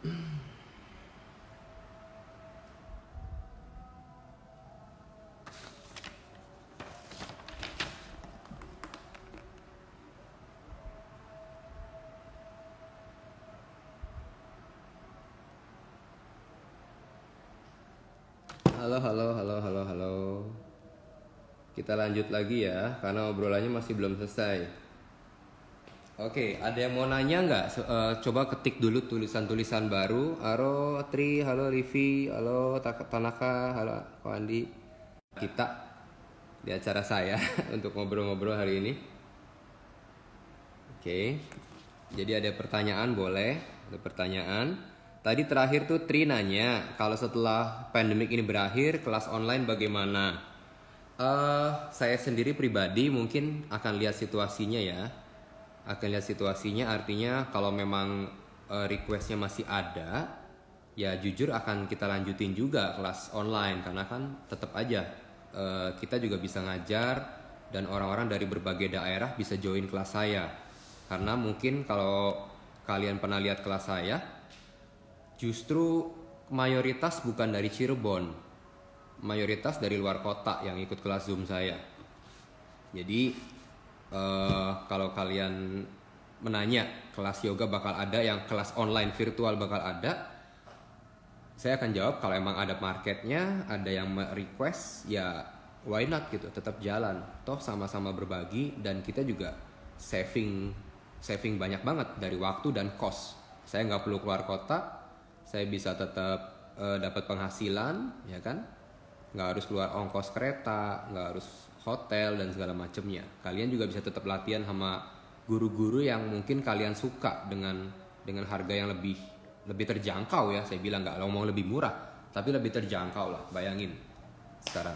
Halo, halo, halo, halo, halo. Kita lanjut lagi ya, karena obrolannya masih belum selesai. Oke, ada yang mau nanya nggak? Coba ketik dulu tulisan-tulisan baru. Halo Tri, halo Livi, halo Tanaka, halo Ko Andi. Kita di acara saya untuk ngobrol-ngobrol hari ini. Oke, jadi ada pertanyaan boleh? Ada pertanyaan. Tadi terakhir tuh Tri nanya, kalau setelah pandemik ini berakhir, kelas online bagaimana? Saya sendiri pribadi mungkin akan lihat situasinya ya. Akan lihat situasinya, artinya kalau memang requestnya masih ada, ya jujur akan kita lanjutin juga kelas online. Karena kan tetap aja kita juga bisa ngajar dan orang-orang dari berbagai daerah bisa join kelas saya. Karena mungkin kalau kalian pernah lihat kelas saya, justru mayoritas bukan dari Cirebon, mayoritas dari luar kota yang ikut kelas Zoom saya. Jadi kalau kalian menanya kelas yoga bakal ada, yang kelas online virtual bakal ada, saya akan jawab kalau emang ada marketnya, ada yang request, ya why not gitu, tetap jalan. Toh sama-sama berbagi dan kita juga saving banyak banget dari waktu dan cost. Saya nggak perlu keluar kota, saya bisa tetap dapat penghasilan, ya kan? Nggak harus keluar ongkos kereta, nggak harus hotel dan segala macamnya. Kalian juga bisa tetap latihan sama guru-guru yang mungkin kalian suka dengan harga yang lebih terjangkau ya. Saya bilang nggak ngomong lebih murah, tapi lebih terjangkau lah. Bayangin sekarang.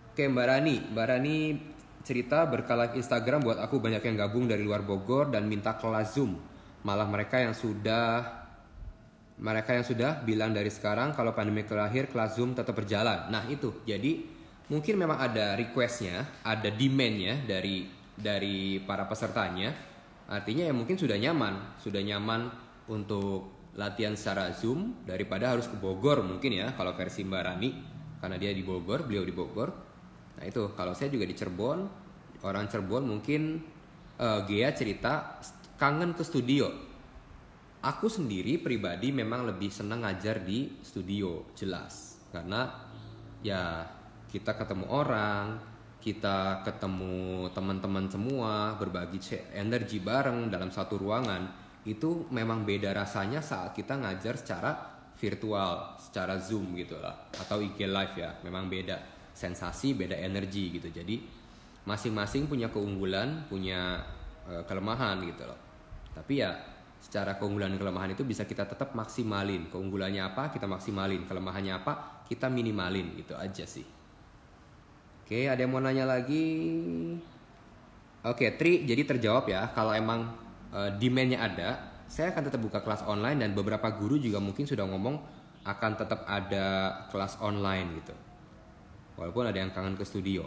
Oke, Mbak Rani cerita berkala Instagram buat aku banyak yang gabung dari luar Bogor dan minta kelas Zoom. Malah mereka yang sudah bilang dari sekarang kalau pandemi terakhir kelas Zoom tetap berjalan. Nah itu, jadi mungkin memang ada requestnya, ada demandnya dari para pesertanya. Artinya ya mungkin sudah nyaman untuk latihan secara Zoom daripada harus ke Bogor mungkin ya, kalau versi Mbak Rani, karena dia di Bogor, beliau di Bogor. Nah itu, kalau saya juga di Cirebon, orang Cirebon mungkin Gea cerita kangen ke studio. Aku sendiri pribadi memang lebih senang ngajar di studio, jelas. Karena ya kita ketemu orang, kita ketemu teman-teman semua, berbagi energi bareng dalam satu ruangan. Itu memang beda rasanya saat kita ngajar secara virtual, secara Zoom gitu lah, atau IG Live ya. Memang beda sensasi, beda energi gitu. Jadi masing-masing punya keunggulan, punya kelemahan gitu loh. Tapi ya secara keunggulan dan kelemahan itu bisa kita tetap maksimalin. Keunggulannya apa, kita maksimalin. Kelemahannya apa, kita minimalin. Gitu aja sih. Oke, ada yang mau nanya lagi? Oke, Tri, jadi terjawab ya. Kalau emang demand-nya ada, saya akan tetap buka kelas online. Dan beberapa guru juga mungkin sudah ngomong akan tetap ada kelas online gitu. Walaupun ada yang kangen ke studio.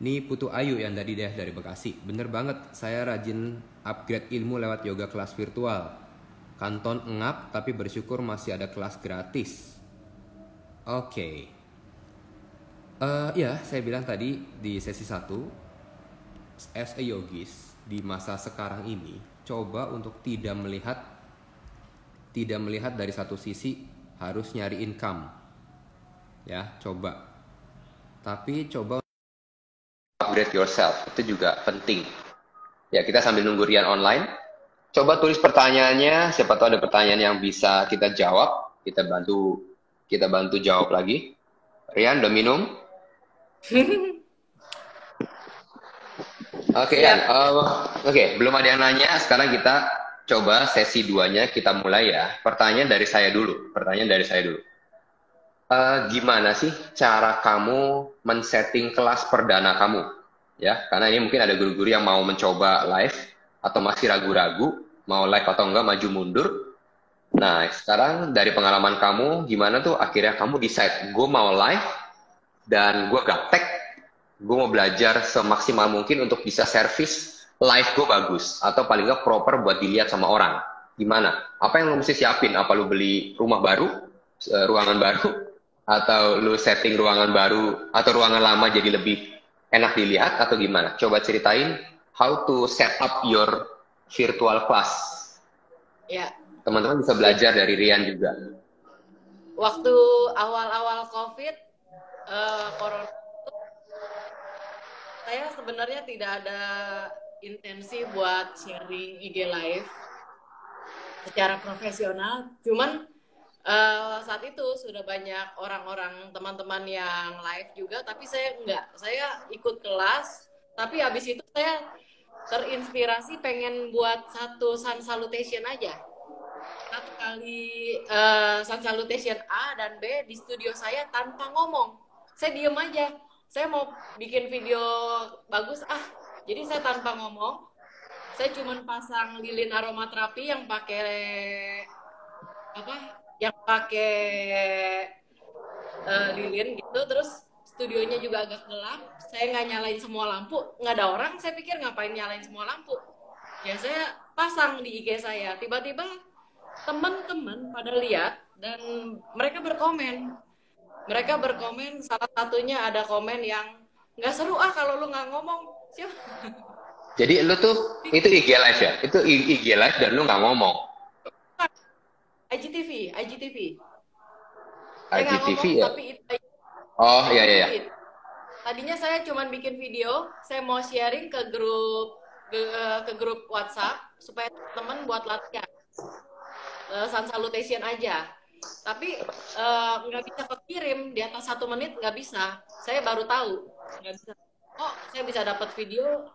Ini Putu Ayu yang tadi deh dari Bekasi. Bener banget, saya rajin upgrade ilmu lewat yoga kelas virtual. Kanton engap tapi bersyukur masih ada kelas gratis. Oke. Ya, saya bilang tadi di sesi 1, as a yogis di masa sekarang ini, coba untuk tidak melihat dari satu sisi harus nyari income. Ya, coba. Tapi coba upgrade yourself, itu juga penting. Ya, kita sambil nunggu Rian online, coba tulis pertanyaannya, siapa tahu ada pertanyaan yang bisa kita jawab, kita bantu jawab lagi. Rian, udah minum? Oke, Rian. Oke, belum ada yang nanya, sekarang kita coba sesi 2-nya kita mulai ya. Pertanyaan dari saya dulu. Gimana sih cara kamu men-setting kelas perdana kamu? Ya, karena ini mungkin ada guru-guru yang mau mencoba live atau masih ragu-ragu mau live atau enggak, maju mundur. Nah, sekarang dari pengalaman kamu, gimana tuh akhirnya kamu decide, gue mau live dan gue gaptek, gue mau belajar semaksimal mungkin untuk bisa service live gue bagus atau paling nggak proper buat dilihat sama orang. gimana? Apa yang lu mesti siapin? Apa lu beli rumah baru, ruangan baru, atau lu setting ruangan baru, atau ruangan lama jadi lebih enak dilihat, atau gimana? Coba ceritain how to set up your virtual class. Ya, Teman-teman bisa jadi belajar dari Rian juga. waktu awal-awal COVID, corona, saya sebenarnya tidak ada intensi buat sharing IG live secara profesional. Cuman saat itu sudah banyak orang-orang teman-teman yang live juga, tapi saya enggak. Saya ikut kelas, tapi habis itu saya terinspirasi pengen buat satu sun salutation aja. Satu kali sun salutation A dan B di studio saya tanpa ngomong. Saya diem aja. Saya mau bikin video bagus, jadi saya tanpa ngomong. Saya cuma pasang lilin aromaterapi yang pakai apa? Yang pakai lilin gitu. Terus studionya juga agak gelap. Saya nggak nyalain semua lampu. Nggak ada orang. Saya pikir ngapain nyalain semua lampu. Ya saya pasang di IG saya. Tiba-tiba teman-teman pada lihat dan mereka berkomen. Mereka berkomen, salah satunya ada komen yang nggak seru kalau lu nggak ngomong. Siapa? Jadi lu tuh itu IG live ya? Itu IG live dan lu nggak ngomong. IGTV, IGTV. Saya nggak IGTV ngomong, ya? tapi itu Oh iya iya. IGTV. Iya. Tadinya saya cuma bikin video, saya mau sharing ke grup WhatsApp supaya teman buat latihan sun salutation aja. Tapi nggak bisa kekirim di atas 1 menit, nggak bisa. Saya baru tahu nggak bisa. Oh, saya bisa dapat video.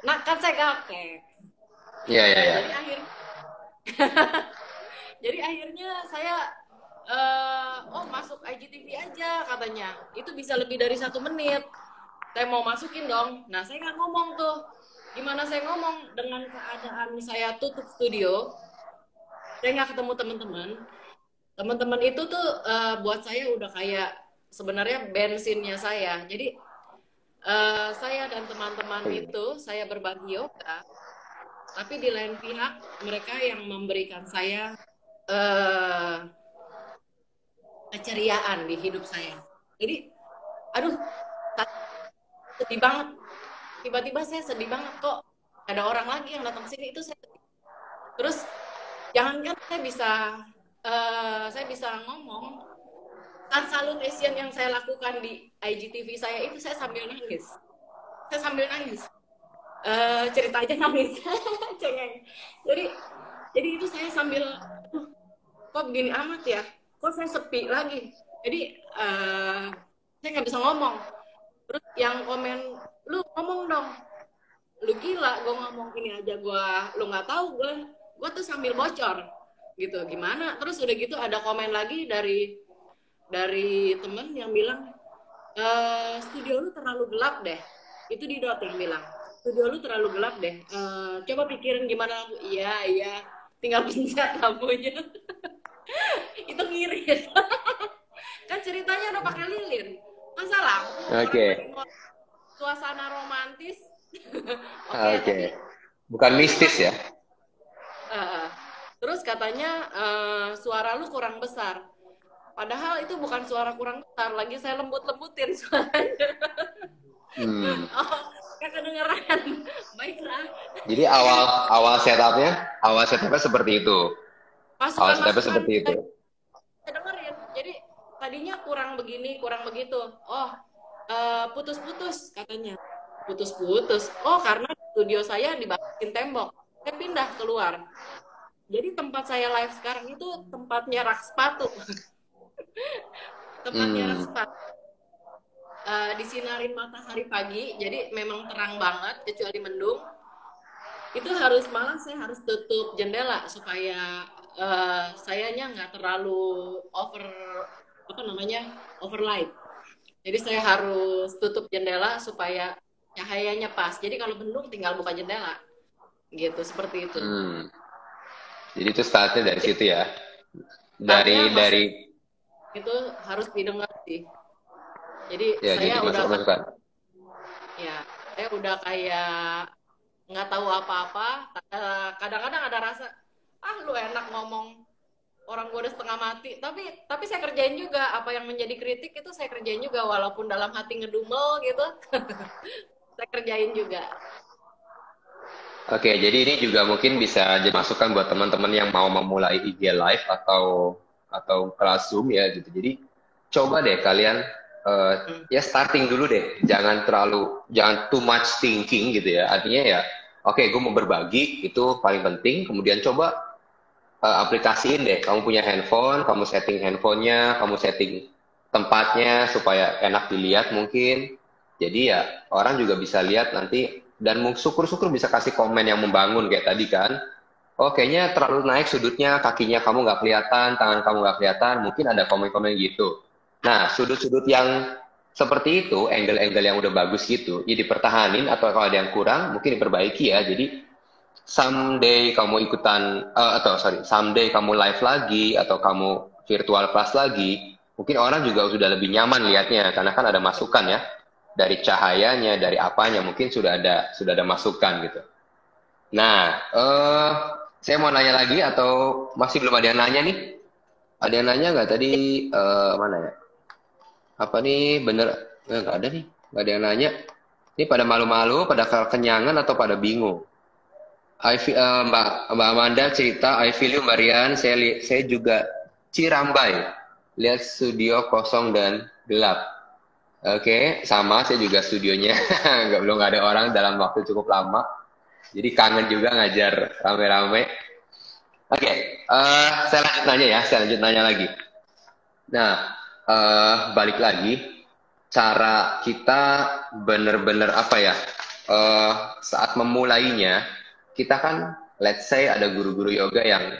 Nah, kan saya gaptek. Iya iya iya. Jadi akhirnya, saya masuk IGTV aja katanya. Itu bisa lebih dari 1 menit. Saya mau masukin dong. Nah, saya nggak ngomong tuh. Gimana saya ngomong dengan keadaan saya tutup studio? Saya nggak ketemu teman-teman. Teman-teman itu tuh buat saya udah kayak sebenarnya bensinnya saya. Jadi saya dan teman-teman itu saya berbagi yoga, tapi di lain pihak mereka yang memberikan saya keceriaan di hidup saya. Jadi, aduh, sedih banget. Tiba-tiba saya sedih banget kok ada orang lagi yang datang sini itu saya sedih. Terus jangankan saya bisa ngomong, sun salutation yang saya lakukan di IGTV saya itu saya sambil nangis. Saya sambil nangis. Cerita aja nangis. Cengeng. Jadi itu saya sambil kok begini amat ya? Kok saya sepi lagi? Jadi saya nggak bisa ngomong. Terus yang komen, lu ngomong dong. Lu gila, gue ngomong ini aja lu nggak tahu gue tuh sambil bocor gitu. Gimana? Terus udah gitu ada komen lagi dari temen yang bilang studio lu terlalu gelap deh. Itu di dot yang bilang studio lu terlalu gelap deh. Coba pikirin gimana lampu. Iya tinggal pencet lampunya. Itu ngirit. Kan ceritanya udah pakai lilin, masa lampu Oke. suasana romantis. Oke. Bukan mistis ya? Terus katanya suara lu kurang besar. Padahal itu bukan suara kurang besar, lagi saya lembut-lembutin suaranya. Oh, gak kedengeran. Baiklah. Jadi awal setupnya seperti itu. Awal setupnya Masukan-masukan seperti itu. saya dengerin. Jadi tadinya kurang begini, kurang begitu. Oh, putus-putus katanya. Putus-putus. Oh, karena studio saya dibatin tembok. Saya pindah keluar. Jadi tempat saya live sekarang itu tempatnya rak sepatu. Tempatnya rak sepatu. Disinarin matahari pagi, jadi memang terang banget kecuali mendung. Itu malah saya harus tutup jendela supaya sayanya nggak terlalu overlight. Jadi saya harus tutup jendela supaya cahayanya pas. Jadi kalau mendung tinggal buka jendela. Gitu, seperti itu. Jadi itu startnya dari situ ya. Startnya Dari itu harus didengar sih. Jadi ya, saya jadi udah masukan. ya, saya udah kayak nggak tahu apa-apa. Kadang-kadang ada rasa, Lu enak ngomong, orang gue udah setengah mati, tapi saya kerjain juga apa yang menjadi kritik, itu saya kerjain juga walaupun dalam hati ngedumel gitu. Saya kerjain juga. Oke, jadi ini juga mungkin bisa jadi masukan buat teman-teman yang mau memulai IG Live atau kelas Zoom ya gitu. Jadi coba deh kalian ya starting dulu deh. Jangan too much thinking gitu ya. Artinya ya, oke, gue mau berbagi itu paling penting. Kemudian coba aplikasiin deh. Kamu punya handphone, kamu setting handphonenya, kamu setting tempatnya supaya enak dilihat mungkin. Jadi ya orang juga bisa lihat nanti dan syukur-syukur bisa kasih komen yang membangun kayak tadi kan. Oh kayaknya terlalu naik sudutnya, kakinya kamu nggak kelihatan, tangan kamu nggak kelihatan, mungkin ada komen-komen gitu. Nah sudut-sudut yang seperti itu, angle-angle yang udah bagus gitu, ya dipertahanin atau kalau ada yang kurang mungkin diperbaiki ya. Jadi someday kamu ikutan someday kamu live lagi atau kamu virtual class lagi, mungkin orang juga sudah lebih nyaman lihatnya karena kan ada masukan ya dari cahayanya, dari apanya mungkin sudah ada masukan gitu. Nah, saya mau nanya lagi atau masih belum ada yang nanya nih? Ada yang nanya nggak tadi mana ya? Apa nih bener? Nggak ada nih, nggak ada yang nanya. Ini pada malu-malu, pada kenyangan atau pada bingung? Mbak Amanda cerita, I feel you Mbak Rian, saya juga Cirambai, lihat studio kosong dan gelap. Oke, sama saya juga studionya, nggak ada orang dalam waktu cukup lama, jadi kangen juga ngajar rame-rame. Oke, saya lanjut nanya lagi. Nah, balik lagi, cara kita bener-bener apa ya, saat memulainya, kita kan, let's say ada guru-guru yoga yang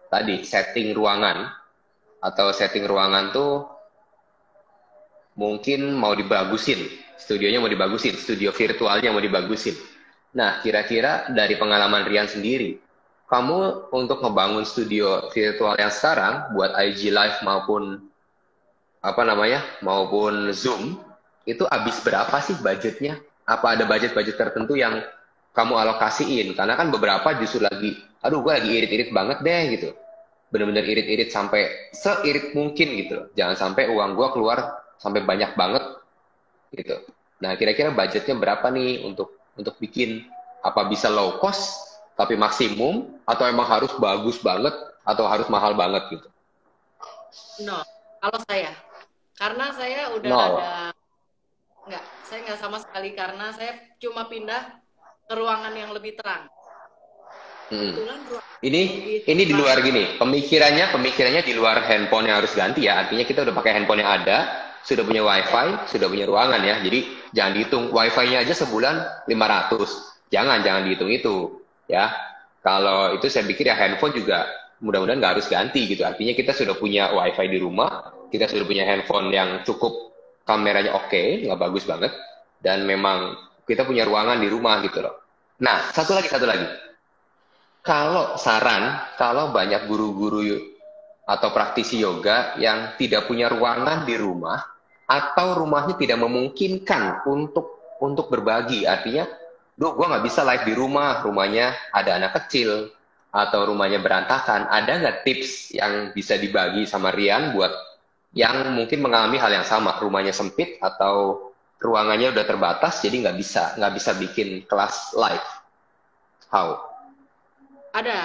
tadi setting ruangan, atau setting ruangan tuh mungkin mau dibagusin, studionya mau dibagusin, studio virtualnya mau dibagusin. Nah, kira-kira dari pengalaman Rian sendiri, kamu untuk ngebangun studio virtual yang sekarang, buat IG Live maupun apa namanya maupun Zoom itu habis berapa sih budgetnya? Apa ada budget-budget tertentu yang kamu alokasiin? Karena kan beberapa justru lagi, aduh gue lagi irit-irit banget deh gitu. Bener-bener irit-irit sampai seirit mungkin gitu. Jangan sampai uang gue keluar sampai banyak banget gitu. Nah kira-kira budgetnya berapa nih untuk bikin apa bisa low cost tapi maksimum atau emang harus bagus banget atau harus mahal banget gitu? No, kalau saya, karena saya udah ada, Nol. saya nggak sama sekali karena saya cuma pindah ke ruangan yang lebih terang. Hmm. Kebetulan ruangan Ini yang lebih ini di terang. luar gini, pemikirannya di luar handphone yang harus ganti ya. Artinya kita udah pakai handphone yang ada, sudah punya Ya, wifi, sudah punya ruangan ya. Jadi jangan dihitung wifi-nya aja sebulan 500. Jangan dihitung itu ya. Kalau itu saya pikir ya handphone juga mudah-mudahan nggak harus ganti gitu. Artinya kita sudah punya wifi di rumah, kita sudah punya handphone yang cukup kameranya oke, nggak bagus banget, dan memang kita punya ruangan di rumah gitu loh. Nah, satu lagi. Kalau banyak guru-guru atau praktisi yoga yang tidak punya ruangan di rumah atau rumahnya tidak memungkinkan untuk berbagi, artinya, duh, gue nggak bisa live di rumah, rumahnya ada anak kecil atau rumahnya berantakan. Ada nggak tips yang bisa dibagi sama Rian buat yang mungkin mengalami hal yang sama, rumahnya sempit atau ruangannya udah terbatas, jadi nggak bisa bikin kelas live? How? ada.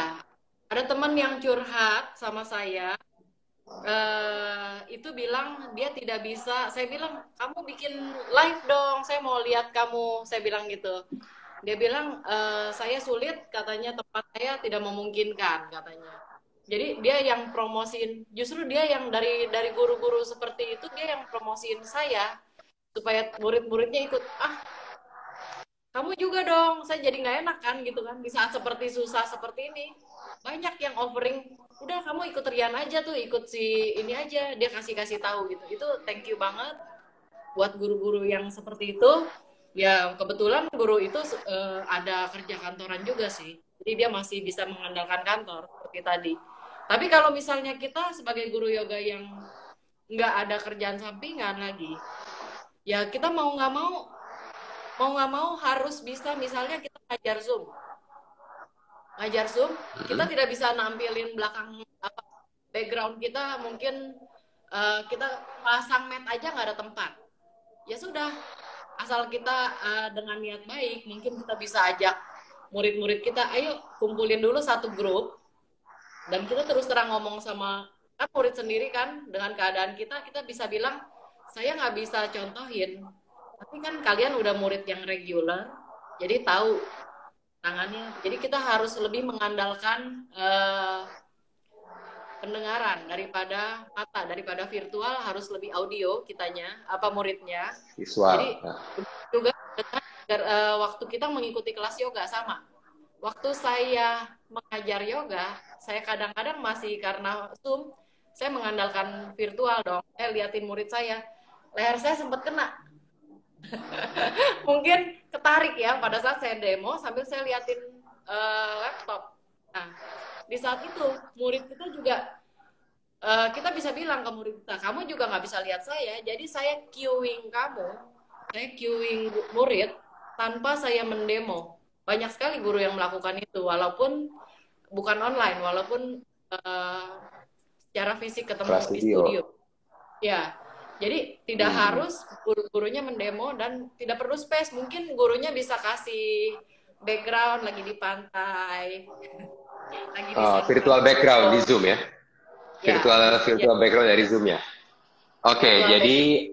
Ada teman yang curhat sama saya, itu bilang dia tidak bisa. Saya bilang, kamu bikin live dong, saya mau lihat kamu. Saya bilang gitu. Dia bilang, saya sulit, katanya tempat saya tidak memungkinkan, katanya. Jadi dia yang promosiin, justru dia yang dari guru-guru seperti itu, dia yang promosiin saya supaya murid-muridnya ikut. Kamu juga dong, saya jadi nggak enak kan gitu kan, di saat seperti susah seperti ini banyak yang offering, udah kamu ikut Rian aja tuh, ikut si ini aja, dia kasih kasih tahu gitu. Itu thank you banget buat guru-guru yang seperti itu. Ya kebetulan guru itu ada kerja kantoran juga sih, jadi dia masih bisa mengandalkan kantor seperti tadi. Tapi kalau misalnya kita sebagai guru yoga yang nggak ada kerjaan sampingan lagi, ya kita mau nggak mau harus bisa, misalnya kita ngajar Zoom. ngajar Zoom, kita tidak bisa nampilin belakang apa background kita, mungkin kita pasang mat aja nggak ada tempat. Ya sudah, asal kita dengan niat baik, mungkin kita bisa ajak murid-murid kita, ayo kumpulin dulu satu grup, dan kita terus terang ngomong sama kan murid sendiri kan, dengan keadaan kita bisa bilang, saya nggak bisa contohin, tapi kan kalian udah murid yang reguler, jadi tahu tangannya. Jadi kita harus lebih mengandalkan pendengaran daripada mata, daripada virtual harus lebih audio kitanya, apa muridnya. Visual. Jadi juga dengan waktu kita mengikuti kelas yoga sama. Waktu saya mengajar yoga, saya kadang-kadang masih karena Zoom, saya mengandalkan virtual dong. Saya liatin murid saya, leher saya sempat kena. Mungkin ketarik ya pada saat saya demo sambil saya liatin laptop. Nah, di saat itu murid kita juga kita bisa bilang ke murid kita, kamu juga nggak bisa lihat saya, jadi saya cueing kamu, saya cueing murid tanpa saya mendemo. Banyak sekali guru yang melakukan itu, walaupun bukan online, walaupun secara fisik ketemu di studio. Ya, jadi tidak harus gurunya mendemo dan tidak perlu space. Mungkin gurunya bisa kasih background lagi di pantai, lagi di virtual background di Zoom ya. Virtual background dari Zoom ya. Oke, jadi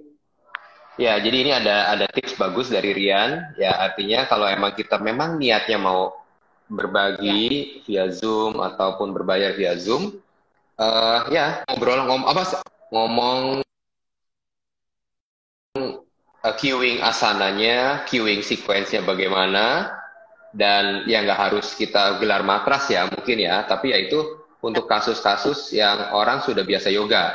jadi ini ada tips bagus dari Rian. Ya, artinya kalau emang kita memang niatnya mau berbagi via Zoom ataupun berbayar via Zoom, ngomong queuing asananya, queuing sequence-nya bagaimana, dan ya nggak harus kita gelar matras ya mungkin ya, tapi ya itu untuk kasus-kasus yang orang sudah biasa yoga,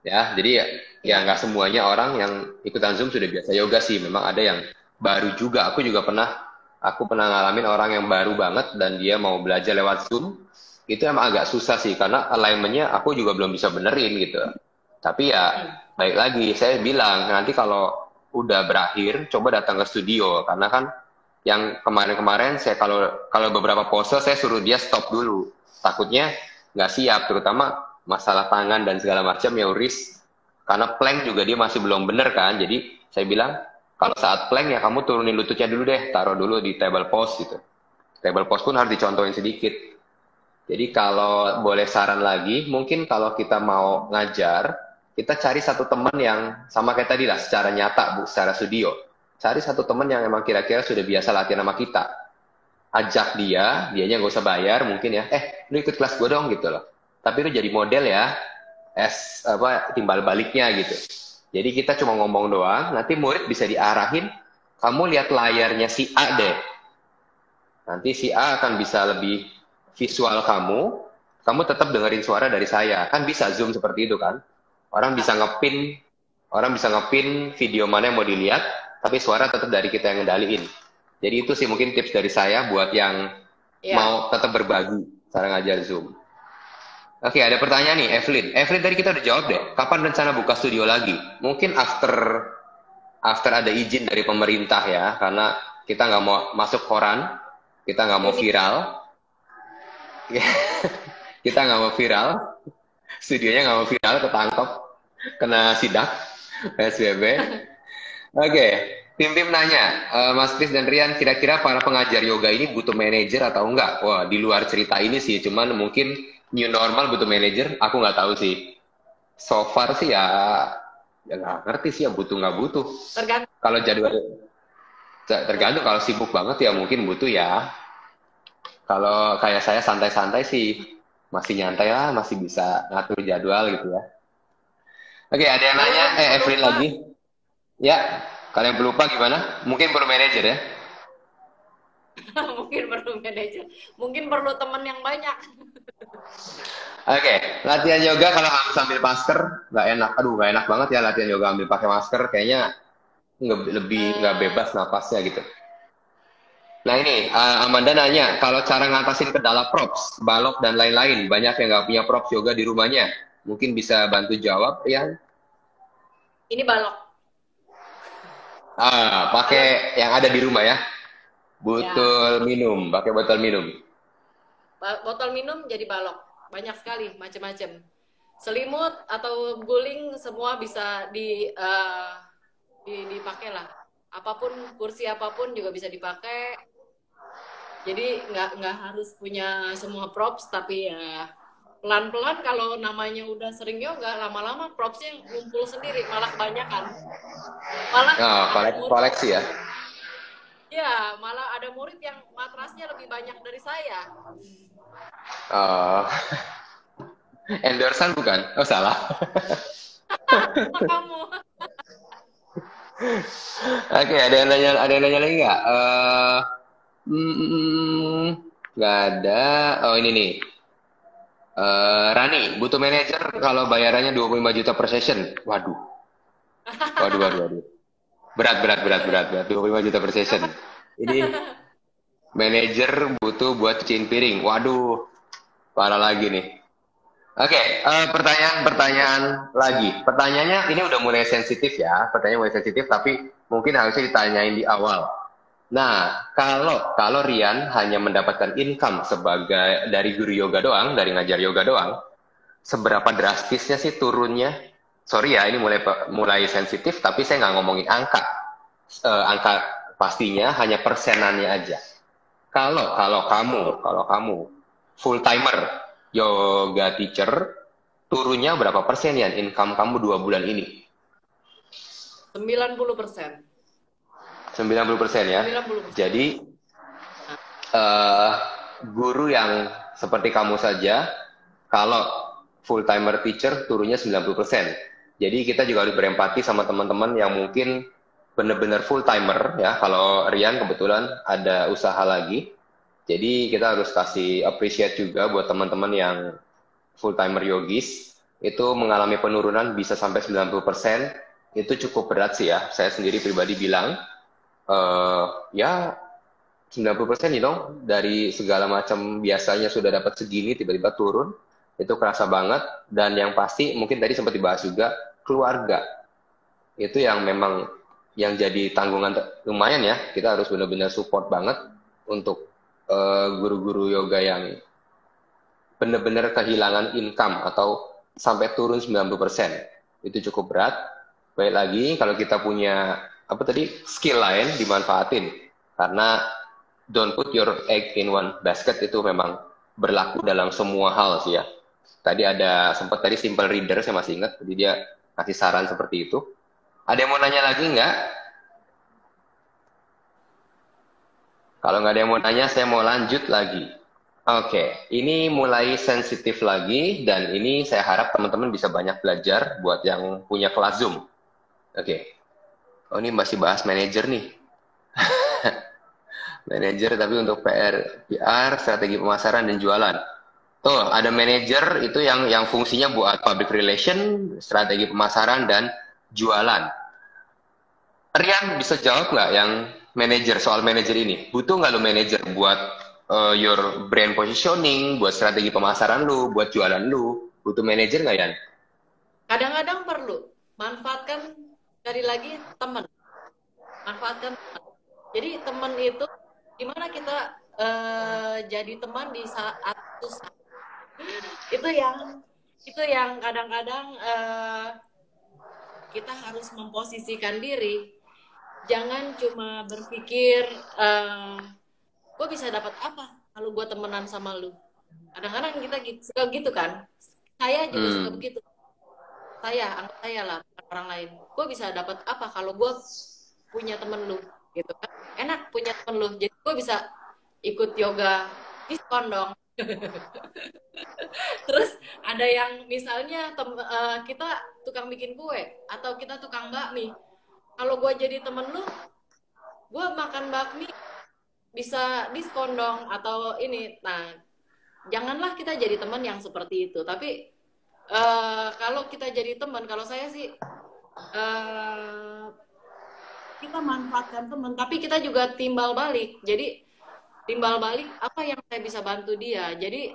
ya. Jadi ya nggak semuanya orang yang ikutan Zoom sudah biasa yoga sih. Memang ada yang baru juga. Aku pernah ngalamin orang yang baru banget dan dia mau belajar lewat Zoom. Itu emang agak susah sih karena alignment-nya aku juga belum bisa benerin gitu. Tapi ya baik lagi, saya bilang nanti kalau udah berakhir coba datang ke studio karena kan yang kemarin-kemarin saya kalau beberapa pose saya suruh dia stop dulu. Takutnya nggak siap, terutama masalah tangan dan segala macam ya risk. Karena plank juga dia masih belum bener kan. Jadi saya bilang kalau saat plank ya kamu turunin lututnya dulu deh, taruh dulu di table pose gitu. Table pose pun harus dicontohin sedikit. Jadi kalau boleh saran lagi, mungkin kalau kita mau ngajar, kita cari satu teman yang sama kayak tadi lah, secara nyata, secara studio. Cari satu teman yang emang kira-kira sudah biasa latihan sama kita. Ajak dianya nggak usah bayar mungkin ya, lu ikut kelas gue dong gitu loh. Tapi lu jadi model ya, timbal baliknya gitu. Jadi kita cuma ngomong doang, nanti murid bisa diarahin, kamu lihat layarnya si A deh. Nanti si A akan bisa lebih visual kamu tetap dengerin suara dari saya. Kan bisa Zoom seperti itu kan. Orang bisa ngepin video mana yang mau dilihat, tapi suara tetap dari kita yang ngendaliin. Jadi itu sih mungkin tips dari saya buat yang mau tetap berbagi cara ngajar Zoom. Oke, ada pertanyaan nih, Evelyn. Evelyn tadi kita udah jawab deh. Kapan rencana buka studio lagi? Mungkin after ada izin dari pemerintah ya, karena kita nggak mau masuk koran, kita nggak mau viral. Kita nggak mau viral, studionya nggak mau viral, ketangkep, kena sidak, PSBB. Oke. Tim nanya, Mas Kris dan Rian, kira-kira para pengajar yoga ini butuh manajer atau enggak? Wah, di luar cerita ini sih, cuman mungkin new normal butuh manajer, aku nggak tahu sih. So far sih ya nggak ngerti sih ya butuh nggak butuh. Tergantung. Kalau jadwal, tergantung kalau sibuk banget ya mungkin butuh ya. Kalau kayak saya santai-santai sih, masih nyantai lah, masih bisa ngatur jadwal gitu ya. Oke, ada yang nanya, Evelyn lagi. Ya. Kalian pelupa gimana? Mungkin perlu manajer ya? Mungkin perlu manajer. Mungkin perlu teman yang banyak. Oke, latihan yoga kalau harus sambil masker, nggak enak. Aduh, nggak enak banget ya latihan yoga ambil pakai masker. Kayaknya nggak bebas napasnya gitu. Nah ini, Amanda nanya, kalau cara ngatasin kendala props, balok, dan lain-lain, banyak yang nggak punya props yoga di rumahnya. Mungkin bisa bantu jawab, ya? Ini balok. Pakai yang ada di rumah ya. Botol minum, pakai botol minum. botol minum jadi balok, banyak sekali macam-macam. Selimut atau guling semua bisa dipakai lah. Apapun, kursi apapun juga bisa dipakai. Jadi nggak harus punya semua props, tapi ya pelan-pelan kalau namanya udah sering yoga, lama-lama propsnya ngumpul sendiri, malah kebanyakan. Malah koleksi ya. Ya, malah ada murid yang matrasnya lebih banyak dari saya. Endorsan bukan? Oh, salah. Kamu. Oke, ada yang nanya lagi nggak? Nggak ada. Oh, ini nih. Rani, butuh manajer kalau bayarannya 25 juta per session. Waduh. Berat. 25 juta per session. Ini manajer butuh buat cuciin piring. Waduh. Parah lagi nih. Oke, pertanyaan lagi. Pertanyaannya ini udah mulai sensitif ya. Pertanyaan mulai sensitif, tapi mungkin harusnya ditanyain di awal. Nah, kalau Rian hanya mendapatkan income sebagai dari guru yoga doang, dari ngajar yoga doang, seberapa drastisnya sih turunnya? Sorry ya, ini mulai sensitif, tapi saya nggak ngomongin angka. Angka pastinya hanya persenannya aja. Kalau kamu full timer yoga teacher, turunnya berapa persen ya income kamu 2 bulan ini? 90%. 90% ya. 90%. Jadi guru yang seperti kamu saja, kalau full timer teacher turunnya 90%. Jadi kita juga harus berempati sama teman-teman yang mungkin benar-benar full timer ya. Kalau Rian kebetulan ada usaha lagi. Jadi kita harus kasih appreciate juga buat teman-teman yang full timer yogis. Itu mengalami penurunan bisa sampai 90%. Itu cukup berat sih ya. Saya sendiri pribadi bilang, ya 90% dari segala macam biasanya sudah dapat segini tiba-tiba turun, itu kerasa banget. Dan yang pasti mungkin tadi sempat dibahas juga, keluarga itu yang memang yang jadi tanggungan lumayan ya. Kita harus benar-benar support banget untuk guru-guru yoga yang benar-benar kehilangan income atau sampai turun 90%. Itu cukup berat. Baik lagi kalau kita punya skill lain dimanfaatin, karena don't put your egg in one basket itu memang berlaku dalam semua hal sih ya. Tadi sempat simple reader saya masih ingat, jadi dia kasih saran seperti itu. Ada yang mau nanya lagi nggak? Kalau nggak ada yang mau nanya, saya mau lanjut lagi. Oke, ini mulai sensitif lagi, dan ini saya harap teman-teman bisa banyak belajar buat yang punya kelas Zoom. Oke. Oh, ini masih bahas manajer nih. Manajer tapi untuk PR, strategi pemasaran dan jualan. Tuh, ada manajer itu yang fungsinya buat public relation, strategi pemasaran dan jualan. Rian bisa jawab nggak yang manajer, soal manajer ini? Butuh nggak lo manajer buat your brand positioning, buat strategi pemasaran lu, buat jualan lu? Butuh manajer nggak, Yan? Kadang-kadang perlu. Manfaatkan sekali lagi teman. Manfaatkan teman. Jadi teman itu gimana kita jadi teman di saat susah. Itu yang kadang-kadang kita harus memposisikan diri. Jangan cuma berpikir gue bisa dapat apa kalau gue temenan sama lu. Kadang-kadang kita suka gitu kan. Saya juga suka begitu. Anggap saya lah, orang lain. Gue bisa dapat apa kalau gue punya temen lu, gitu kan? Enak punya temen lu, jadi gue bisa ikut yoga, diskon dong. Terus ada yang misalnya kita tukang bikin kue atau kita tukang bakmi. Kalau gue jadi temen lu, gue makan bakmi bisa diskon dong atau ini. Nah, janganlah kita jadi teman yang seperti itu. Tapi kalau kita jadi teman, kalau saya sih kita manfaatkan teman, tapi kita juga timbal balik. Jadi timbal balik apa yang saya bisa bantu dia. Jadi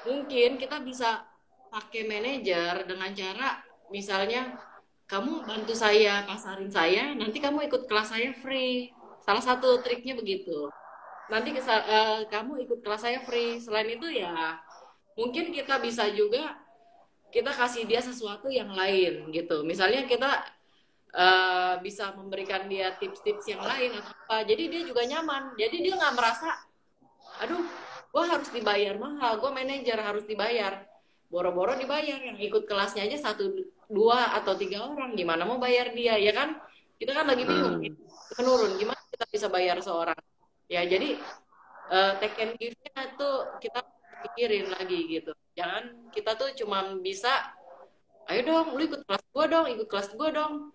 mungkin kita bisa pakai manajer dengan cara misalnya kamu bantu saya pasarin saya, nanti kamu ikut kelas saya free. Salah satu triknya begitu. nanti kamu ikut kelas saya free. Selain itu ya mungkin kita bisa juga kita kasih dia sesuatu yang lain gitu. Misalnya kita bisa memberikan dia tips-tips yang lain atau apa. Jadi dia juga nyaman. Jadi dia nggak merasa, aduh, gue harus dibayar mahal, gue manajer harus dibayar. Boro-boro dibayar, yang ikut kelasnya aja 1, 2, atau 3 orang, gimana mau bayar dia, ya kan? Kita kan lagi bingung, menurun, gimana kita bisa bayar seorang? Ya, jadi take and give-nya tuh kita pikirin lagi gitu. Jangan kita tuh cuma bisa, ayo dong, lu ikut kelas gue dong, ikut kelas gue dong.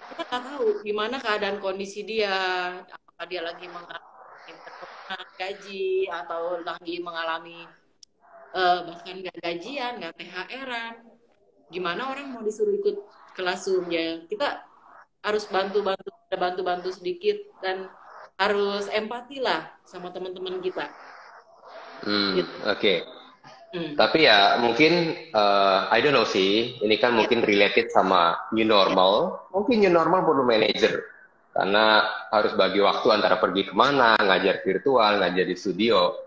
Kita nggak tahu gimana keadaan kondisi dia, apakah dia lagi mengalami penurunan gaji atau lagi mengalami bahkan nggak gajian, nggak THR-an. Gimana orang mau disuruh ikut kelas Zoom ya? Kita harus bantu-bantu sedikit dan harus empati lah sama teman-teman kita. Gitu. Oke. Tapi ya mungkin I don't know sih, ini kan mungkin related sama new normal. Mungkin new normal perlu manajer karena harus bagi waktu antara pergi kemana, ngajar virtual, ngajar di studio.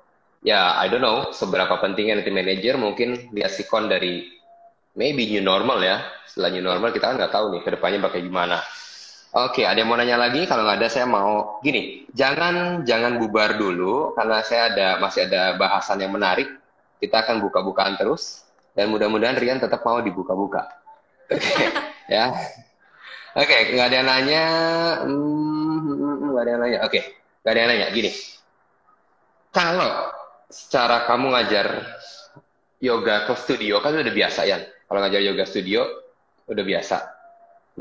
Ya I don't know seberapa pentingnya nanti manajer, mungkin lihat sikon dari maybe new normal ya. Setelah new normal kita kan nggak tahu nih kedepannya bakal gimana. Oke, ada yang mau nanya lagi? Kalau nggak ada, saya mau gini. Jangan bubar dulu karena saya masih ada bahasan yang menarik. Kita akan buka-bukaan terus dan mudah-mudahan Rian tetap mau dibuka-buka. Oke, ya. Oke, nggak ada yang nanya. Nggak ada yang nanya. Oke, nggak ada yang nanya. Gini, kalau secara kamu ngajar yoga ke studio kan udah biasa ya. Kalau ngajar yoga studio udah biasa.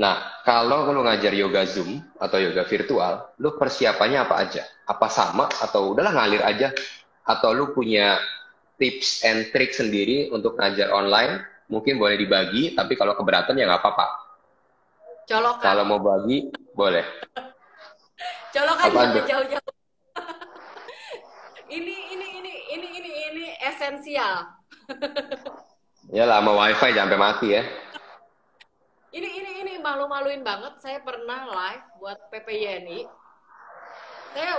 Nah, kalau lu ngajar yoga Zoom atau yoga virtual, lu persiapannya apa aja? Apa sama atau udahlah ngalir aja? Atau lu punya tips and trick sendiri untuk ngajar online? Mungkin boleh dibagi, tapi kalau keberatan ya nggak apa-apa. Colokan. Kalau mau bagi, boleh. Colokan jangan jauh-jauh. ini esensial. Ya lama wifi jangan sampai mati ya. Ini malu-maluin banget. Saya pernah live buat PPYNI. Saya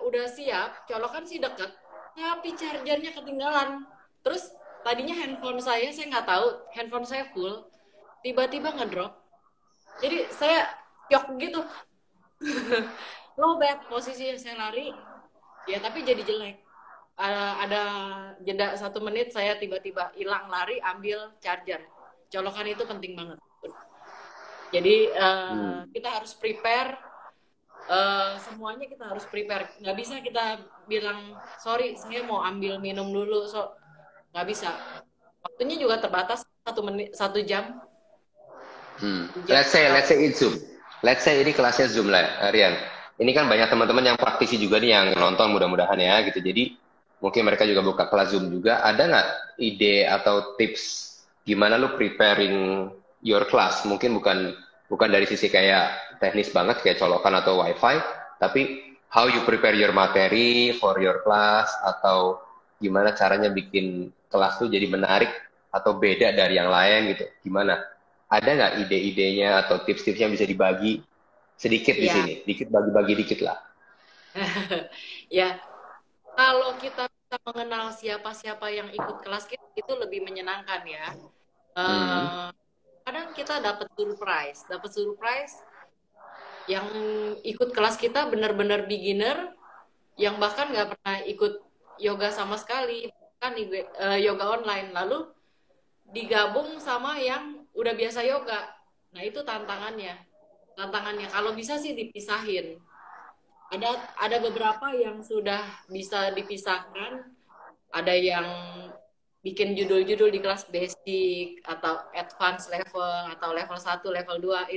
udah siap, colokan sih deket, tapi chargernya ketinggalan. Terus tadinya handphone saya nggak tahu, handphone saya full, tiba-tiba ngedrop. Jadi saya syok gitu. Lowbat posisinya, saya lari, ya tapi jadi jelek. Ada jeda 1 menit, saya tiba-tiba hilang, lari ambil charger. Colokan itu penting banget. Jadi kita harus prepare, semuanya kita harus prepare. Nggak bisa kita bilang sorry saya mau ambil minum dulu, nggak bisa. Waktunya juga terbatas, 1 jam. Let's say it's Zoom. Let's say ini kelasnya Zoom lah, Rian. Ini kan banyak teman-teman yang praktisi juga nih yang nonton, mudah-mudahan ya gitu. Jadi mungkin mereka juga buka kelas Zoom juga. Ada nggak ide atau tips gimana lu preparing your class? Mungkin bukan dari sisi kayak teknis banget kayak colokan atau wifi, tapi how you prepare your materi for your class, atau gimana caranya bikin kelas tuh jadi menarik atau beda dari yang lain gitu. Gimana? Ada nggak ide-idenya atau tips-tipsnya bisa dibagi sedikit di sini? Dikit, bagi-bagi dikit lah. Ya, kalau kita bisa mengenal siapa-siapa yang ikut kelas kita, itu lebih menyenangkan ya. Kadang kita dapat surprise yang ikut kelas kita benar-benar beginner, yang bahkan nggak pernah ikut yoga sama sekali, kan yoga online, lalu digabung sama yang udah biasa yoga. Nah itu tantangannya. Kalau bisa sih dipisahin. Ada beberapa yang sudah bisa dipisahkan. Ada yang bikin judul-judul di kelas basic atau advance level atau level 1, level 2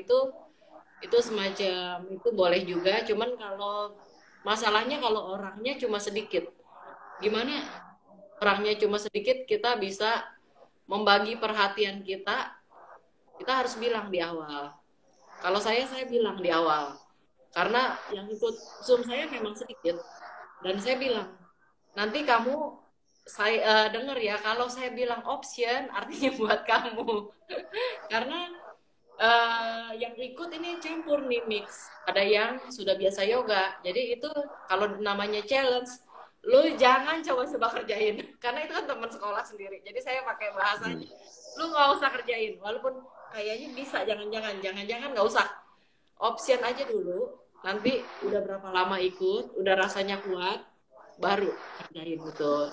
itu semacam itu boleh juga. Cuman kalau masalahnya kalau orangnya cuma sedikit. Gimana orangnya cuma sedikit, kita bisa membagi perhatian kita harus bilang di awal. Kalau saya bilang di awal. Karena yang ikut Zoom saya memang sedikit. Dan saya bilang, nanti kamu dengar ya, kalau saya bilang option artinya buat kamu. Karena yang ikut ini campur nih, mix. Ada yang sudah biasa yoga. Jadi itu kalau namanya challenge, lu jangan coba-coba kerjain. Karena itu kan teman sekolah sendiri. Jadi saya pakai bahasanya, lu nggak usah kerjain. Walaupun kayaknya bisa, jangan-jangan nggak usah. Option aja dulu. Nanti udah berapa lama ikut, udah rasanya kuat, baru kerjain gitu.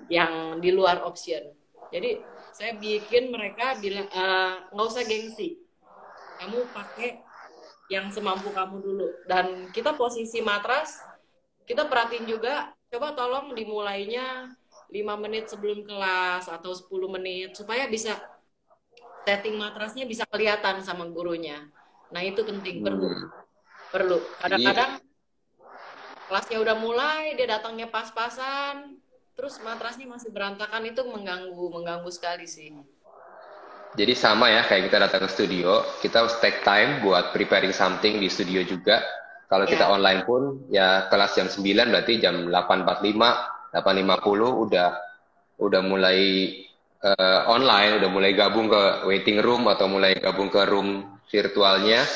Yang di luar option. Jadi saya bikin mereka bilang nggak usah gengsi, kamu pakai yang semampu kamu dulu. Dan kita posisi matras, kita perhatiin juga, coba tolong dimulainya 5 menit sebelum kelas atau 10 menit supaya bisa setting matrasnya bisa kelihatan sama gurunya. Nah itu penting, perlu. Kadang-kadang kelasnya udah mulai, dia datangnya pas-pasan, terus matrasnya masih berantakan, itu mengganggu sekali sih. Jadi sama ya, kayak kita datang ke studio, kita harus take time buat preparing something di studio juga. Kalau kita online pun, ya kelas jam 9, berarti jam 8.45, 8.50 udah mulai online, udah mulai gabung ke waiting room atau mulai gabung ke room virtualnya,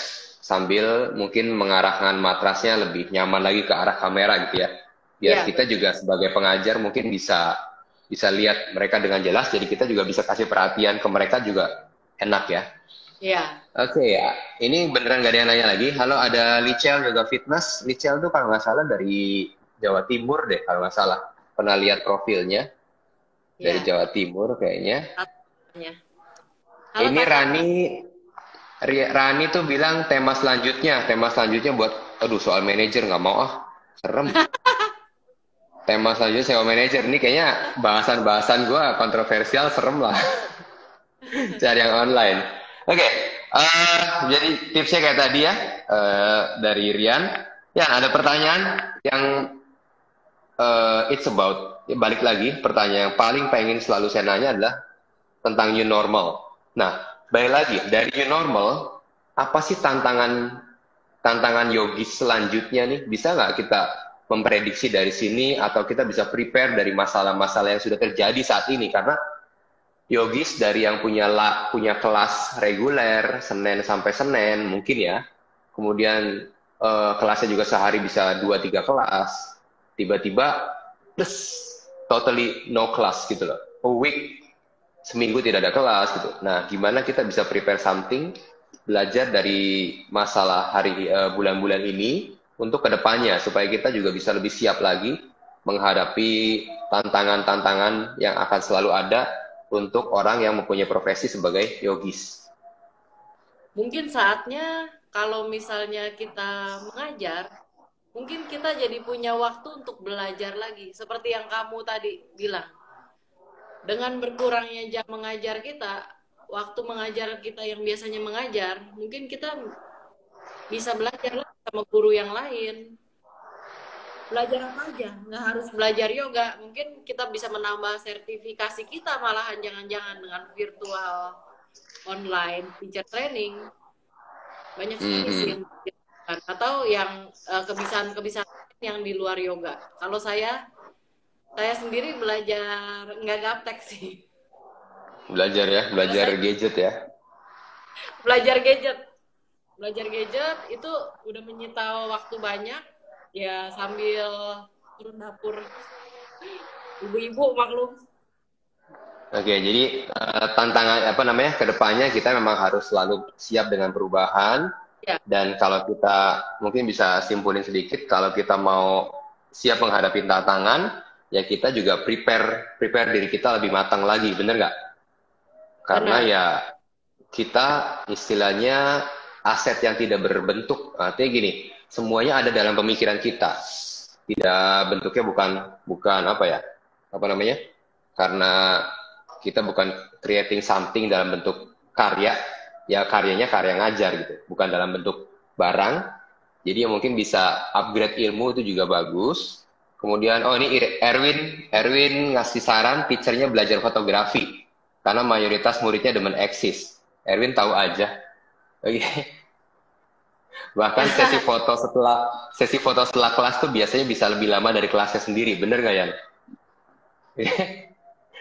sambil mungkin mengarahkan matrasnya lebih nyaman lagi ke arah kamera gitu ya. Biar kita juga sebagai pengajar mungkin bisa lihat mereka dengan jelas, jadi kita juga bisa kasih perhatian ke mereka juga enak ya. Iya. Oke ya, ini beneran gak ada yang nanya lagi. Halo, ada Lichel Yoga Fitness. Lichel tuh kalau nggak salah dari Jawa Timur deh, kalau nggak salah. Pernah lihat profilnya dari Jawa Timur kayaknya. Halo, ini Rani tuh bilang tema selanjutnya buat, aduh soal manajer nggak mau serem. Tema selanjutnya SEO manager. Ini kayaknya bahasan gue kontroversial, serem lah. Cari yang online. Oke, jadi tipsnya kayak tadi ya, dari Rian. Ya, ada pertanyaan yang it's about, ya balik lagi, pertanyaan yang paling pengen selalu saya nanya adalah tentang new normal. Nah, balik lagi, dari new normal, apa sih tantangan yogis selanjutnya nih? Bisa nggak kita memprediksi dari sini, atau kita bisa prepare dari masalah-masalah yang sudah terjadi saat ini? Karena yogis dari yang punya kelas reguler Senin sampai Senin mungkin ya, kemudian kelasnya juga sehari bisa 2-3 kelas, tiba-tiba totally no class gitu loh, a week, seminggu tidak ada kelas gitu. Nah, gimana kita bisa prepare something, belajar dari masalah bulan-bulan ini untuk kedepannya, supaya kita juga bisa lebih siap lagi menghadapi tantangan-tantangan yang akan selalu ada untuk orang yang mempunyai profesi sebagai yogis. Mungkin saatnya kalau misalnya kita mengajar, mungkin kita jadi punya waktu untuk belajar lagi. Seperti yang kamu tadi bilang. Dengan berkurangnya jam mengajar kita, waktu mengajar kita yang biasanya mengajar, mungkin kita bisa belajar lagi sama guru yang lain. Belajar apa aja, nggak harus belajar yoga. Mungkin kita bisa menambah sertifikasi kita, malahan jangan-jangan dengan virtual online teacher training. Banyak sekali sih yang atau yang kebiasaan-kebiasaan yang di luar yoga. Kalau saya sendiri belajar nggak gaptek sih. Belajar gadget ya. Belajar gadget itu udah menyita waktu banyak ya, sambil turun dapur ibu-ibu maklum. Oke, jadi tantangan kedepannya kita memang harus selalu siap dengan perubahan. Dan kalau kita mungkin bisa simpulin sedikit, kalau kita mau siap menghadapi tantangan, ya kita juga prepare diri kita lebih matang lagi, bener nggak? Karena ya kita istilahnya aset yang tidak berbentuk. Artinya gini, semuanya ada dalam pemikiran kita. Tidak, bentuknya bukan karena kita bukan creating something dalam bentuk karya, ya karyanya karya ngajar gitu, bukan dalam bentuk barang. Jadi mungkin bisa upgrade ilmu, itu juga bagus. Kemudian, ini Erwin ngasih saran, teachernya belajar fotografi karena mayoritas muridnya demen eksis. Erwin tahu aja. Oke. Bahkan sesi foto setelah kelas tuh biasanya bisa lebih lama dari kelasnya sendiri, bener nggak Yan?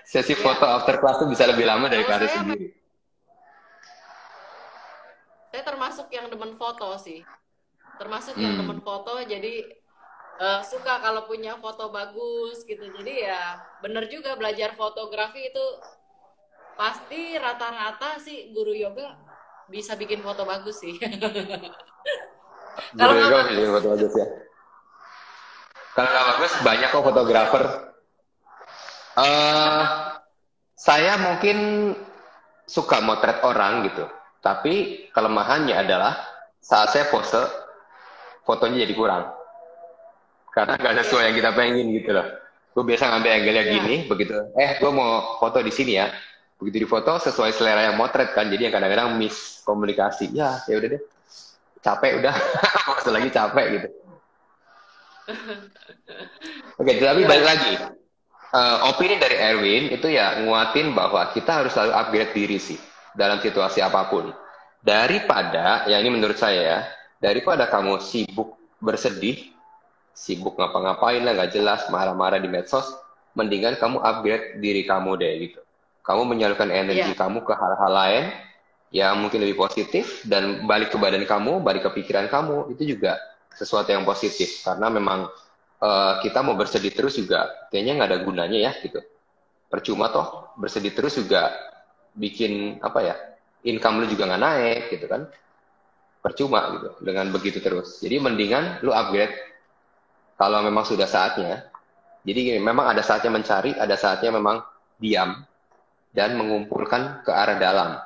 Sesi foto after class tuh bisa lebih lama dari kelasnya sendiri. yang demen foto sih. Termasuk yang demen foto, jadi suka kalau punya foto bagus gitu. Jadi ya bener juga, belajar fotografi itu pasti rata-rata sih guru yoga bisa bikin foto bagus sih. Guru Kalau nggak yoga bisa bagus, bikin foto bagus ya. Kalau nggak bagus, banyak kok fotografer. Eh, saya mungkin suka motret orang gitu, tapi kelemahannya adalah saat saya pose, fotonya jadi kurang. Karena nggak sesuai yang kita pengen gitu loh. Gue biasa ngambil angle-nya ya. gini, begitu. Gue mau foto di sini ya. Begitu difoto sesuai selera yang motret kan, jadi yang kadang-kadang miss komunikasi. Ya udah deh, capek udah, pose lagi capek gitu. Oke, tapi balik lagi. Opini dari Erwin itu ya nguatin bahwa kita harus selalu upgrade diri sih dalam situasi apapun. Daripada, ya ini menurut saya ya, daripada kamu sibuk bersedih, sibuk ngapa-ngapain lah, nggak jelas, marah-marah di medsos, mendingan kamu upgrade diri kamu deh gitu. Kamu menyalurkan energi kamu ke hal-hal lain yang mungkin lebih positif, dan balik ke badan kamu, balik ke pikiran kamu, itu juga sesuatu yang positif. Karena memang kita mau bersedih terus juga kayaknya nggak ada gunanya ya gitu. Percuma toh, bersedih terus juga bikin apa ya, income lu juga nggak naik gitu kan. Percuma gitu dengan begitu terus. Jadi mendingan lu upgrade kalau memang sudah saatnya. Jadi gini, memang ada saatnya mencari, ada saatnya memang diam dan mengumpulkan ke arah dalam.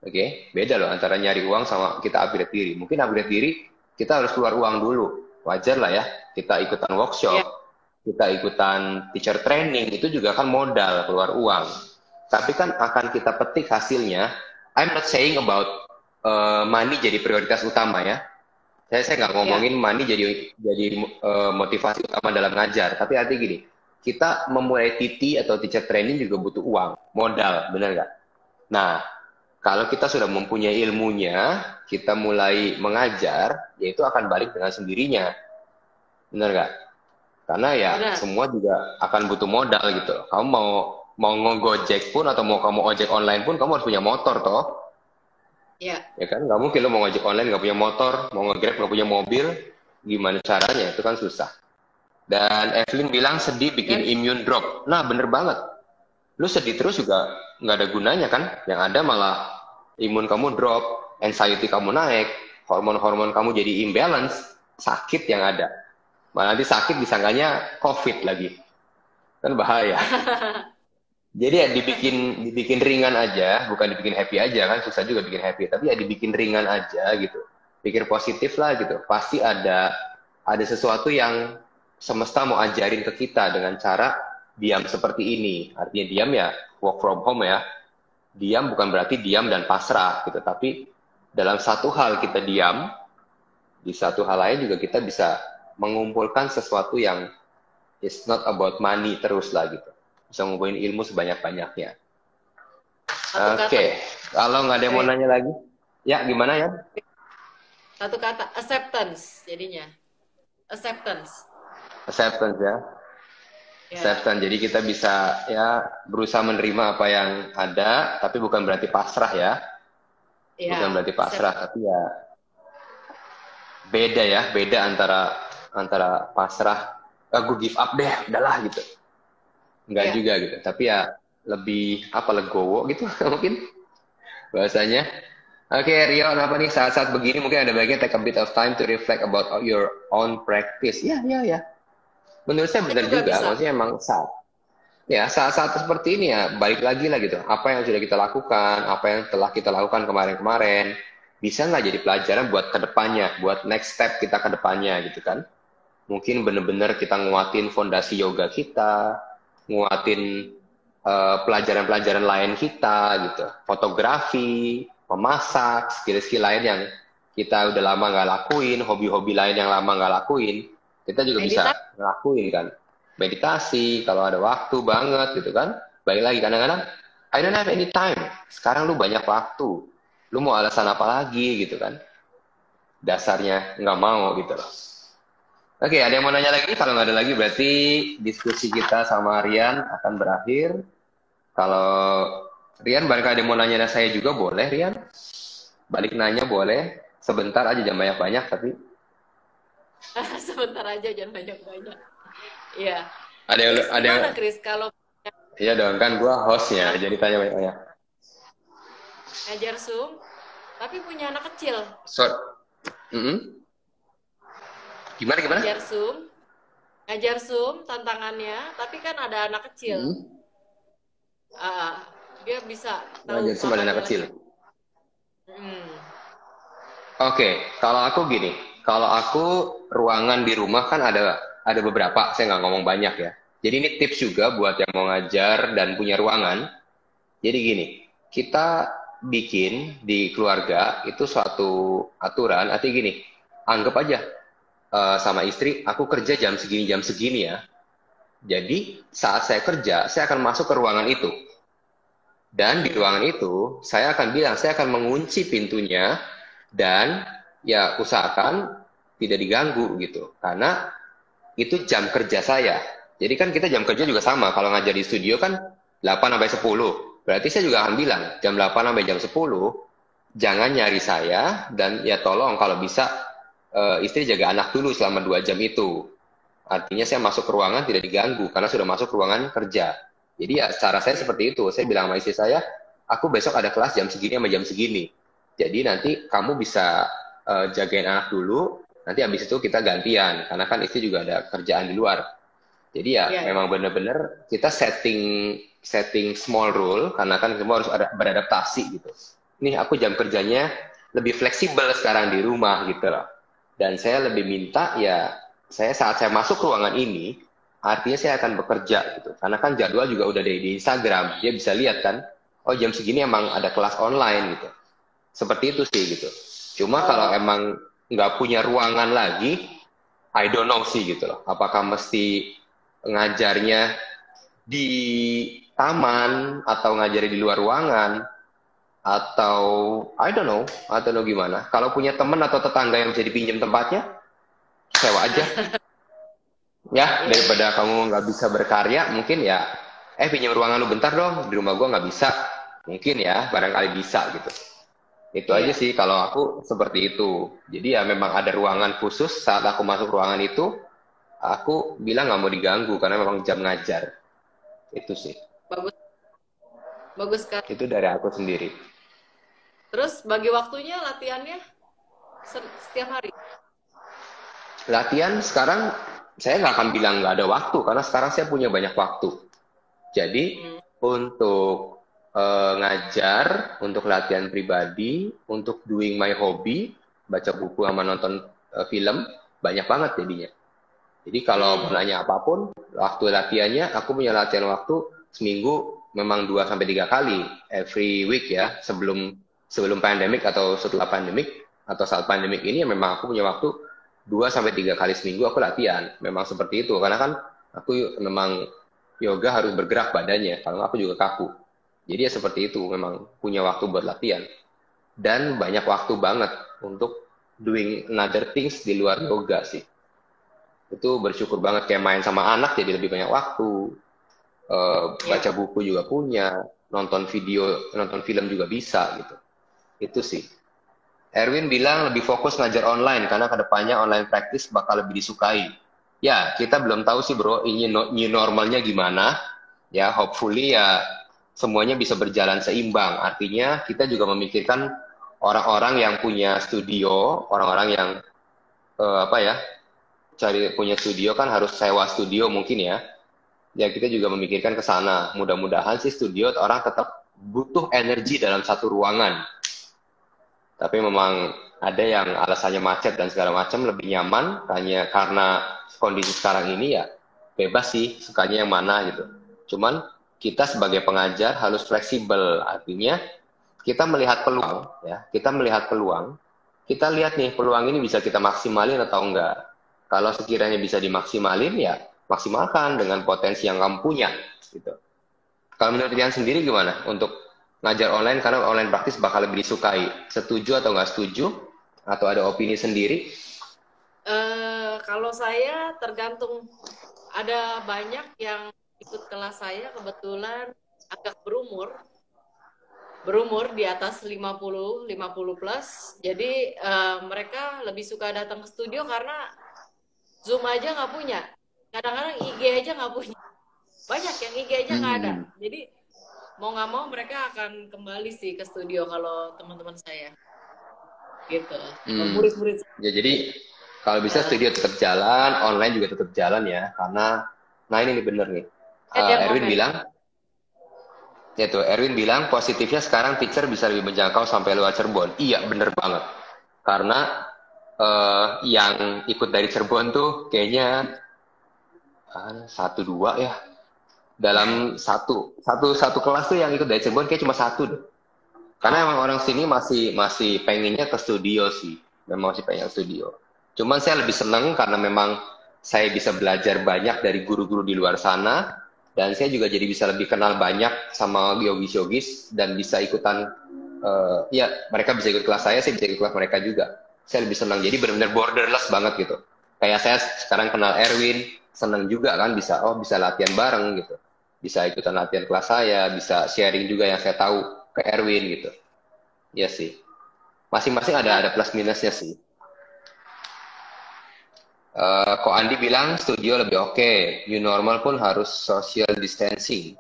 Oke, beda loh antara nyari uang sama kita upgrade diri. Mungkin upgrade diri kita harus keluar uang dulu. Wajar lah ya, kita ikutan workshop, kita ikutan teacher training, itu juga kan modal keluar uang. Tapi kan akan kita petik hasilnya. I'm not saying about money jadi prioritas utama ya. Saya nggak ngomongin money jadi motivasi utama dalam ngajar. Tapi artinya gini, kita memulai TT atau teacher training juga butuh uang, modal, benar nggak? Nah, kalau kita sudah mempunyai ilmunya, kita mulai mengajar, ya itu akan balik dengan sendirinya. Benar nggak? Karena ya semua juga akan butuh modal gitu. Kamu mau ngegojek pun atau mau kamu ojek online pun, kamu harus punya motor toh. Ya kan? Nggak mungkin lo mau ngojek online nggak punya motor, mau nge-grab nggak punya mobil, gimana caranya? Itu kan susah. Dan Evelyn bilang sedih bikin immune drop. Nah, bener banget. Lu sedih terus juga nggak ada gunanya kan? Yang ada malah imun kamu drop, anxiety kamu naik, hormon-hormon kamu jadi imbalance, sakit yang ada. Malah nanti sakit disangkanya COVID lagi. Kan bahaya. Jadi ya dibikin ringan aja, bukan dibikin happy aja kan, susah juga bikin happy, tapi ya dibikin ringan aja gitu. Pikir positif lah gitu. Pasti ada sesuatu yang semesta mau ajarin ke kita dengan cara diam seperti ini. Artinya diam ya work from home ya. Diam bukan berarti diam dan pasrah gitu, tapi dalam satu hal kita diam, di satu hal lain juga kita bisa mengumpulkan sesuatu yang it's not about money terus lah gitu. Bisa ngumpulin ilmu sebanyak-banyaknya. Oke. Kalau nggak ada yang mau nanya lagi, ya gimana ya? Satu kata, acceptance jadinya. Acceptance ya. Acceptance. Jadi kita bisa ya berusaha menerima apa yang ada, tapi bukan berarti pasrah ya. Bukan berarti pasrah, tapi ya beda antara pasrah, gue give up deh, udahlah gitu. Enggak juga gitu. Tapi ya lebih legowo gitu mungkin bahasanya. Oke, Rion, apa nih saat-saat begini mungkin ada baiknya take a bit of time to reflect about your own practice. Ya. Menurut saya benar juga. Maksudnya emang saat-saat seperti ini ya balik lagi lah gitu. Apa yang sudah kita lakukan, apa yang telah kita lakukan kemarin-kemarin, bisa nggak jadi pelajaran buat kedepannya, buat next step kita ke depannya gitu kan. Mungkin benar-benar kita nguatin fondasi yoga kita, nguatin pelajaran-pelajaran lain kita gitu. Fotografi, memasak, skill-skill lain yang kita udah lama nggak lakuin, hobi-hobi lain yang lama nggak lakuin, kita juga bisa ngelakuin kan. Meditasi, kalau ada waktu banget gitu kan. Balik lagi, kadang-kadang, I don't have any time. Sekarang lu banyak waktu. Lu mau alasan apa lagi gitu kan. Dasarnya nggak mau gitu loh. Oke, ada yang mau nanya lagi? Kalau nggak ada lagi berarti diskusi kita sama Rian akan berakhir. Kalau Rian barangkali ada yang mau nanya saya juga boleh Rian. Balik nanya boleh. sebentar aja, jangan banyak-banyak, tapi Sebentar aja, jangan banyak-banyak. Iya. ada yang, Terus ada yang, gimana, Chris, kalau iya dong, kan gua hostnya, Hah? jadi tanya banyak-banyak. Ngajar Zoom, tapi punya anak kecil? So, mm-mm. Gimana, gimana? Ngajar Zoom, ngajar Zoom tantangannya, tapi kan ada anak kecil. Mm-mm. Ah, dia bisa Ngajar tahu sama apa anak aja kecil. lagi. Hmm. Oke, kalau aku gini, kalau aku ruangan di rumah kan ada beberapa, saya nggak ngomong banyak ya. Jadi ini tips juga buat yang mau ngajar dan punya ruangan. Jadi gini, kita bikin di keluarga itu suatu aturan, artinya gini, anggap aja sama istri, aku kerja jam segini ya. Jadi saat saya kerja, saya akan masuk ke ruangan itu. Dan di Hmm. ruangan itu, saya akan bilang, saya akan mengunci pintunya dan ya usahakan tidak diganggu gitu. Karena itu jam kerja saya. Jadi kan kita jam kerja juga sama. Kalau ngajar di studio kan 8 sampai 10. Berarti saya juga akan bilang jam 8 sampai jam 10 jangan nyari saya dan ya tolong kalau bisa istri jaga anak dulu selama 2 jam itu. Artinya saya masuk ke ruangan tidak diganggu karena sudah masuk ruangan kerja. Jadi ya cara saya seperti itu. Saya bilang sama istri saya, aku besok ada kelas jam segini sama jam segini. Jadi nanti kamu bisa jagain anak dulu, nanti habis itu kita gantian. Karena kan istri juga ada kerjaan di luar. Jadi ya Iya, iya. memang benar-benar kita setting setting small rule karena kan semua harus ada beradaptasi gitu. Nih aku jam kerjanya lebih fleksibel sekarang di rumah gitu loh. Dan saya lebih minta ya saya saat saya masuk ruangan ini artinya saya akan bekerja gitu. Karena kan jadwal juga udah di Instagram, dia bisa lihat kan. Oh jam segini emang ada kelas online gitu. Seperti itu sih gitu. Cuma kalau Oh, emang nggak punya ruangan lagi, I don't know sih gitu loh. Apakah mesti ngajarnya di taman atau ngajari di luar ruangan atau I don't know gimana. Kalau punya teman atau tetangga yang bisa dipinjam tempatnya, sewa aja. Ya, iya, iya. daripada kamu nggak bisa berkarya, mungkin ya, pinjam ruangan lu bentar dong, di rumah gua nggak bisa. Mungkin ya, barangkali bisa gitu. Itu aja Iya. sih kalau aku seperti itu. Jadi ya memang ada ruangan khusus saat aku masuk ruangan itu, aku bilang nggak mau diganggu karena memang jam ngajar. Itu sih. Bagus, bagus kan. Itu dari aku sendiri. Terus bagi waktunya latihannya setiap hari. Latihan sekarang saya nggak akan bilang nggak ada waktu karena sekarang saya punya banyak waktu. Jadi Hmm. untuk ngajar, untuk latihan pribadi, untuk doing my hobby, baca buku sama nonton film, banyak banget jadinya. Jadi kalau mau Hmm. nanya apapun, waktu latihannya, aku punya latihan waktu seminggu memang 2 sampai 3 kali every week Oh, ya, sebelum sebelum pandemik atau setelah pandemik atau saat pandemik ini ya memang aku punya waktu 2 sampai 3 kali seminggu aku latihan. Memang seperti itu karena kan aku memang yoga harus bergerak badannya, kalau nggak aku juga kaku. Jadi ya seperti itu, memang punya waktu buat latihan dan banyak waktu banget untuk doing another things di luar yoga sih. Itu bersyukur banget kayak main sama anak jadi lebih banyak waktu, baca iya. buku juga punya, nonton video, nonton film juga bisa gitu. Itu sih. Erwin bilang lebih fokus ngajar online karena kedepannya online practice bakal lebih disukai. Ya, kita belum tahu sih bro, ini new normalnya gimana. Ya, hopefully ya semuanya bisa berjalan seimbang. Artinya kita juga memikirkan orang-orang yang punya studio, orang-orang yang apa ya, cari punya studio kan harus sewa studio mungkin ya. Ya kita juga memikirkan ke sana. Mudah-mudahan sih studio orang tetap butuh energi dalam satu ruangan. Tapi memang ada yang alasannya macet dan segala macam lebih nyaman hanya karena kondisi sekarang ini ya bebas sih sukanya yang mana gitu. Cuman kita sebagai pengajar harus fleksibel. Artinya kita melihat peluang ya, kita melihat peluang. Kita lihat nih peluang ini bisa kita maksimalin atau enggak. Kalau sekiranya bisa dimaksimalin ya maksimalkan dengan potensi yang kamu punya gitu. Kalau menurut kalian sendiri gimana untuk ngajar online karena online praktis bakal lebih disukai? Setuju atau nggak setuju? Atau ada opini sendiri? Kalau saya tergantung, ada banyak yang ikut kelas saya kebetulan agak berumur, berumur di atas 50 plus. Jadi mereka lebih suka datang ke studio karena Zoom aja nggak punya. Kadang-kadang IG aja nggak punya. Banyak yang IG aja nggak ada. Jadi mau nggak mau mereka akan kembali sih ke studio kalau teman-teman saya. Gitu. Murid-murid. Ya, jadi kalau bisa studio tetap jalan, online juga tetap jalan ya. Karena, nah ini bener nih. Erwin bilang positifnya sekarang teacher bisa lebih menjangkau sampai luar Cirebon. Iya, bener banget. Karena yang ikut dari Cirebon tuh kayaknya 1-2 ya. Dalam satu kelas tuh yang ikut dari Cirebon kayak cuma 1 deh. Karena emang orang sini masih pengennya ke studio sih. Memang masih pengen ke studio. Cuman saya lebih seneng karena memang saya bisa belajar banyak dari guru-guru di luar sana. Dan saya juga jadi bisa lebih kenal banyak sama yogis-yogis dan bisa ikutan, ya mereka bisa ikut kelas saya bisa ikut kelas mereka juga. Saya lebih senang, jadi benar-benar borderless banget gitu. Kayak saya sekarang kenal Erwin, senang juga kan bisa latihan bareng gitu. Bisa ikutan latihan kelas saya, bisa sharing juga yang saya tahu ke Erwin gitu. Ya sih, masing-masing ada plus minusnya sih. Kok Andi bilang studio lebih oke. New normal pun harus social distancing.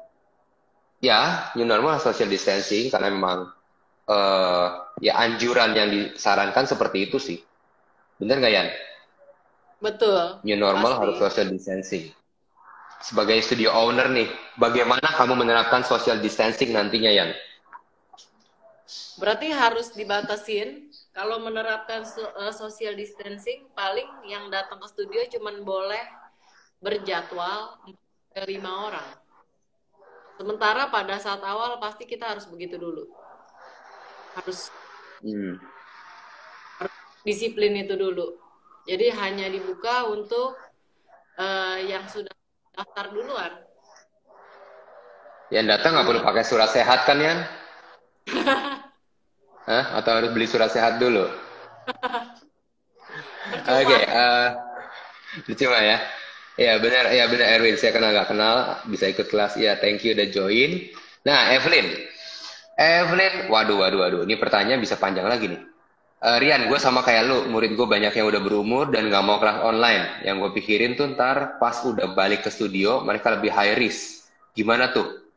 Ya, new normal harus social distancing karena memang ya anjuran yang disarankan seperti itu sih. Bener nggak, Yan? Betul. New normal harus social distancing. Sebagai studio owner nih, bagaimana kamu menerapkan social distancing nantinya, Yan? Berarti harus dibatasin. Kalau menerapkan social distancing, paling yang datang ke studio cuman boleh berjadwal 5 orang. Sementara pada saat awal pasti kita harus begitu dulu. Harus disiplin itu dulu. Jadi hanya dibuka untuk yang sudah daftar duluan. Yang datang nggak perlu pakai surat sehat kan, Yan? Hah? Atau harus beli surat sehat dulu? Oke, cuma ya. Ya benar Erwin, saya kenal nggak kenal, bisa ikut kelas. Ya, thank you udah join. Nah, Evelyn, waduh, ini pertanyaan bisa panjang lagi nih. Rian, gue sama kayak lu, murid gue banyak yang udah berumur dan nggak mau kelas online. Yang gue pikirin tuh ntar pas udah balik ke studio, mereka lebih high risk. Gimana tuh?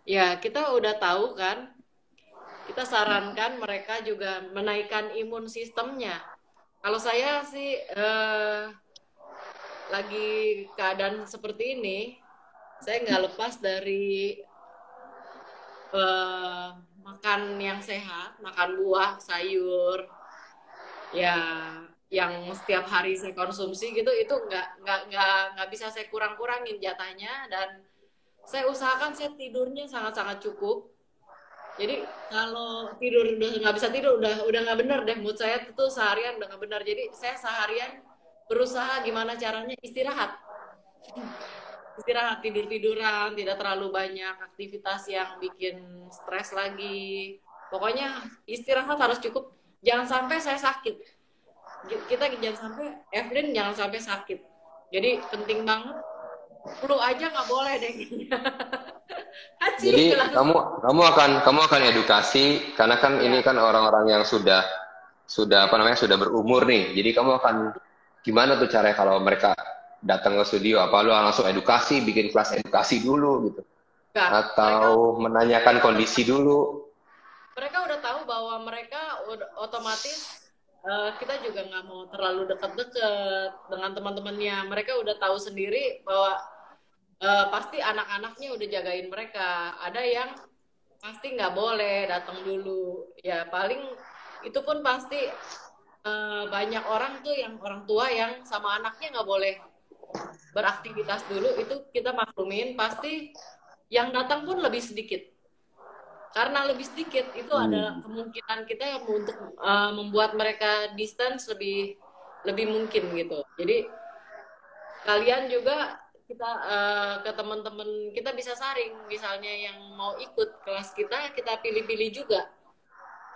Ya, kita udah tahu kan. Kita sarankan mereka juga menaikkan imun sistemnya. Kalau saya sih lagi keadaan seperti ini, saya nggak lepas dari makan yang sehat, makan buah, sayur, ya yang setiap hari saya konsumsi gitu, itu nggak bisa saya kurang-kurangin jatahnya, dan saya usahakan saya tidurnya sangat-sangat cukup. Jadi kalau tidur udah nggak bisa tidur, udah nggak bener deh, mood saya tuh seharian udah nggak bener. Jadi saya seharian berusaha gimana caranya istirahat, tiduran, tidak terlalu banyak aktivitas yang bikin stres lagi. Pokoknya istirahat harus cukup. Jangan sampai saya sakit. Kita jangan sampai, Evelyn jangan sampai sakit. Jadi penting banget. Flu aja nggak boleh deh. Jadi kamu akan edukasi karena kan ini kan orang-orang yang sudah sudah berumur nih. Jadi kamu akan gimana tuh caranya kalau mereka datang ke studio? Apa lu langsung edukasi, bikin kelas edukasi dulu gitu? Atau menanyakan kondisi dulu? Mereka udah tahu bahwa mereka otomatis kita juga nggak mau terlalu dekat-dekat dengan teman-temannya. Mereka udah tahu sendiri bahwa pasti anak-anaknya udah jagain mereka. Ada yang pasti nggak boleh datang dulu. Ya paling itu pun pasti banyak orang tuh yang orang tua yang sama anaknya nggak boleh beraktivitas dulu. Itu kita maklumin. Pasti yang datang pun lebih sedikit. Karena lebih sedikit itu ada kemungkinan kita untuk membuat mereka distance lebih mungkin gitu. Jadi kalian juga kita ke teman-teman kita bisa saring, misalnya yang mau ikut kelas kita pilih-pilih juga.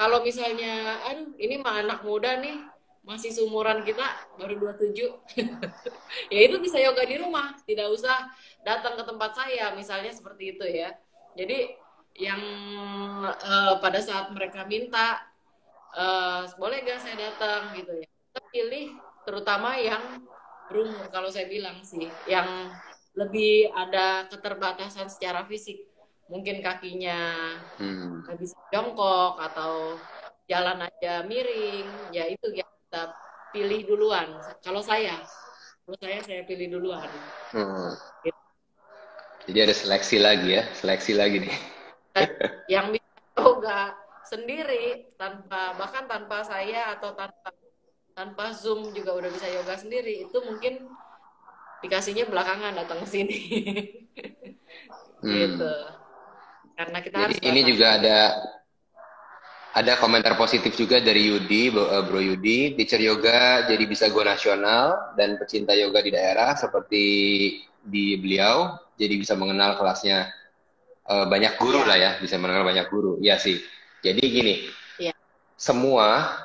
Kalau misalnya ini mah anak muda nih, masih seumuran kita, baru 27 ya itu bisa yoga di rumah, tidak usah datang ke tempat saya, misalnya seperti itu ya. Jadi yang pada saat mereka minta boleh gak saya datang gitu ya. Kita pilih terutama yang berumur kalau saya bilang sih, yang lebih ada keterbatasan secara fisik. Mungkin kakinya nggak bisa jongkok atau jalan aja miring, ya itu yang kita pilih duluan. Kalau saya pilih duluan. Hmm. Gitu. Jadi ada seleksi lagi nih. Yang bisa yoga sendiri bahkan tanpa saya atau tanpa Zoom juga udah bisa yoga sendiri, itu mungkin dikasihnya belakangan datang ke sini. Gitu. Karena kita Jadi harus ini batasi. juga ada komentar positif juga dari Yudi, Bro Yudi, teacher yoga jadi bisa go nasional dan pecinta yoga di daerah seperti di beliau, jadi bisa mengenal kelasnya banyak guru Ya. lah ya, bisa mengenal banyak guru. Iya sih. Jadi gini, Ya. semua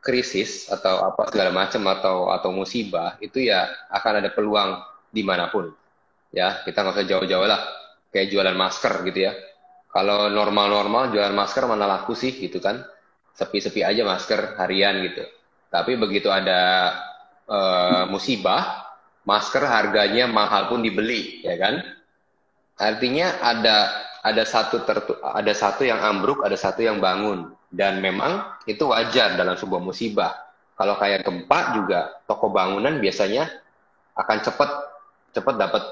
krisis atau apa segala macam atau musibah itu ya akan ada peluang dimanapun. Ya, kita nggak usah jauh-jauh lah. Kayak jualan masker gitu ya. Kalau normal-normal jualan masker mana laku sih gitu kan. Sepi-sepi aja masker harian gitu. Tapi begitu ada musibah, masker harganya mahal pun dibeli, ya kan? Artinya ada satu yang ambruk, ada satu yang bangun. Dan memang itu wajar dalam sebuah musibah. Kalau kayak gempa juga toko bangunan biasanya akan cepat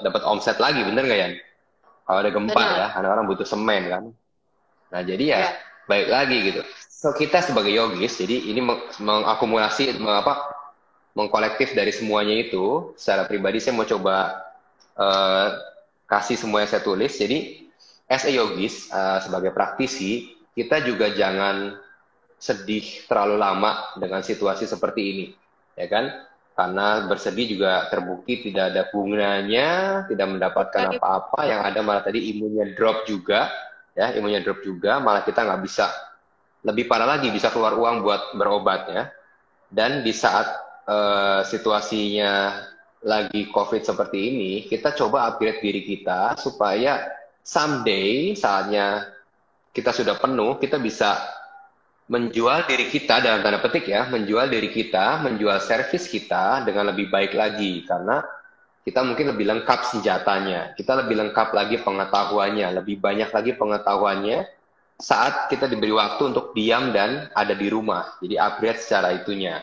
dapat omset lagi, bener nggak ya? Kalau ada gempa Benar. ya, karena orang butuh semen kan. Nah jadi ya Ya. baik lagi gitu. So kita sebagai yogis, jadi ini mengakumulasi, mengkolektif dari semuanya itu. Secara pribadi saya mau coba eh, kasih semua yang saya tulis. Jadi as a yogis, sebagai praktisi, kita juga jangan sedih terlalu lama dengan situasi seperti ini, ya kan? Karena bersedih juga terbukti tidak ada gunanya, tidak mendapatkan Bukan apa-apa, yang ada malah tadi imunnya drop juga, ya imunnya drop juga, malah kita nggak bisa, lebih parah lagi bisa keluar uang buat berobat ya. Dan di saat situasinya lagi COVID seperti ini, kita coba upgrade diri kita supaya someday saatnya kita sudah penuh, kita bisa menjual diri kita dalam tanda petik ya, menjual diri kita, menjual servis kita dengan lebih baik lagi karena kita mungkin lebih lengkap senjatanya, kita lebih lengkap lagi pengetahuannya, lebih banyak lagi pengetahuannya saat kita diberi waktu untuk diam dan ada di rumah. Jadi upgrade secara itunya.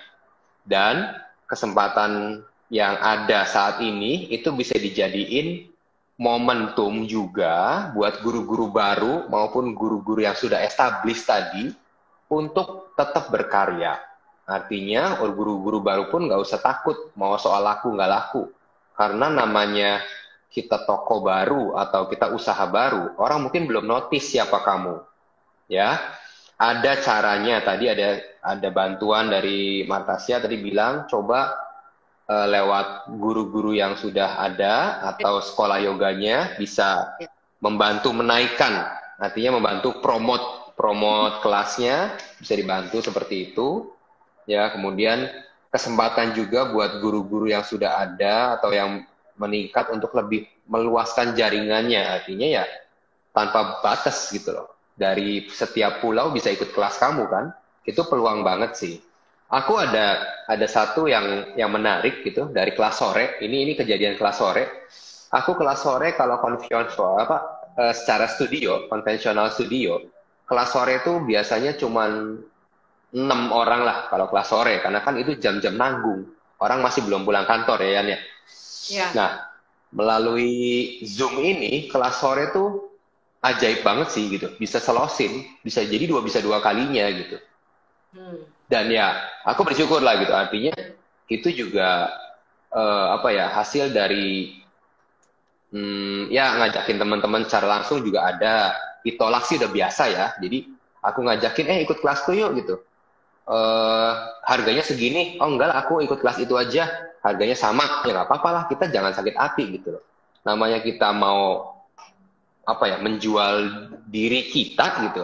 Dan kesempatan yang ada saat ini itu bisa dijadiin momentum juga buat guru-guru baru maupun guru-guru yang sudah established tadi untuk tetap berkarya. Artinya guru-guru baru pun nggak usah takut mau soal laku nggak laku. Karena namanya kita toko baru atau kita usaha baru, orang mungkin belum notice siapa kamu. Ya, ada caranya. Tadi ada bantuan dari Martasya tadi bilang coba lewat guru-guru yang sudah ada atau sekolah yoganya bisa membantu menaikkan, artinya membantu promote kelasnya, bisa dibantu seperti itu. Ya, kemudian kesempatan juga buat guru-guru yang sudah ada atau yang meningkat untuk lebih meluaskan jaringannya, artinya ya tanpa batas gitu loh. Dari setiap pulau bisa ikut kelas kamu kan, itu peluang banget sih. Aku ada satu yang menarik gitu dari kelas sore. Ini kejadian kelas sore. Aku kelas sore kalau konvensional secara konvensional studio, kelas sore itu biasanya cuman 6 orang lah kalau kelas sore, karena kan itu jam-jam nanggung. Orang masih belum pulang kantor ya Yan ya. Ya. Nah, melalui Zoom ini kelas sore tuh ajaib banget sih gitu, bisa selosin, bisa jadi bisa dua kalinya gitu. Dan ya aku bersyukur lah gitu, artinya itu juga hasil dari ya ngajakin teman-teman secara langsung juga ada. Ditolak sih udah biasa ya, jadi aku ngajakin ikut kelasku yuk gitu. Harganya segini, oh enggak lah aku ikut kelas itu aja, harganya sama, ya nggak apa-apa lah, kita jangan sakit hati gitu loh. Namanya kita mau menjual diri kita gitu,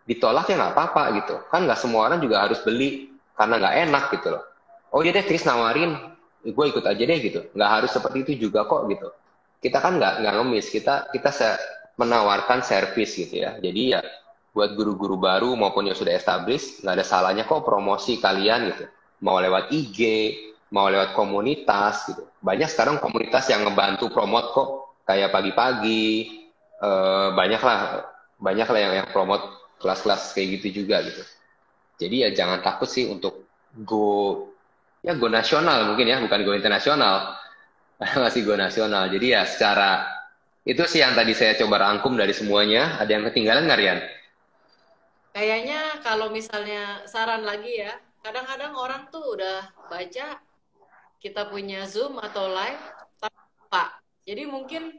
ditolak ya nggak apa-apa gitu kan, nggak semua orang juga harus beli karena nggak enak gitu loh. Oh iya deh Chris nawarin, gue ikut aja deh gitu, nggak harus seperti itu juga kok gitu. Kita kan nggak ngemis, kita menawarkan servis gitu ya. Jadi ya buat guru-guru baru maupun yang sudah established, nggak ada salahnya kok promosi kalian gitu. Mau lewat IG, mau lewat komunitas gitu. Banyak sekarang komunitas yang ngebantu promote kok, kayak pagi-pagi, banyak lah yang promote kelas-kelas kayak gitu juga gitu. Jadi ya jangan takut sih untuk go nasional mungkin ya, bukan go internasional. Masih go nasional. Jadi ya secara itu sih yang tadi saya coba rangkum dari semuanya. Ada yang ketinggalan nggak, Rian? Kayaknya kalau misalnya saran lagi ya, kadang-kadang orang tuh udah baca kita punya Zoom atau live, tapi lupa. Jadi mungkin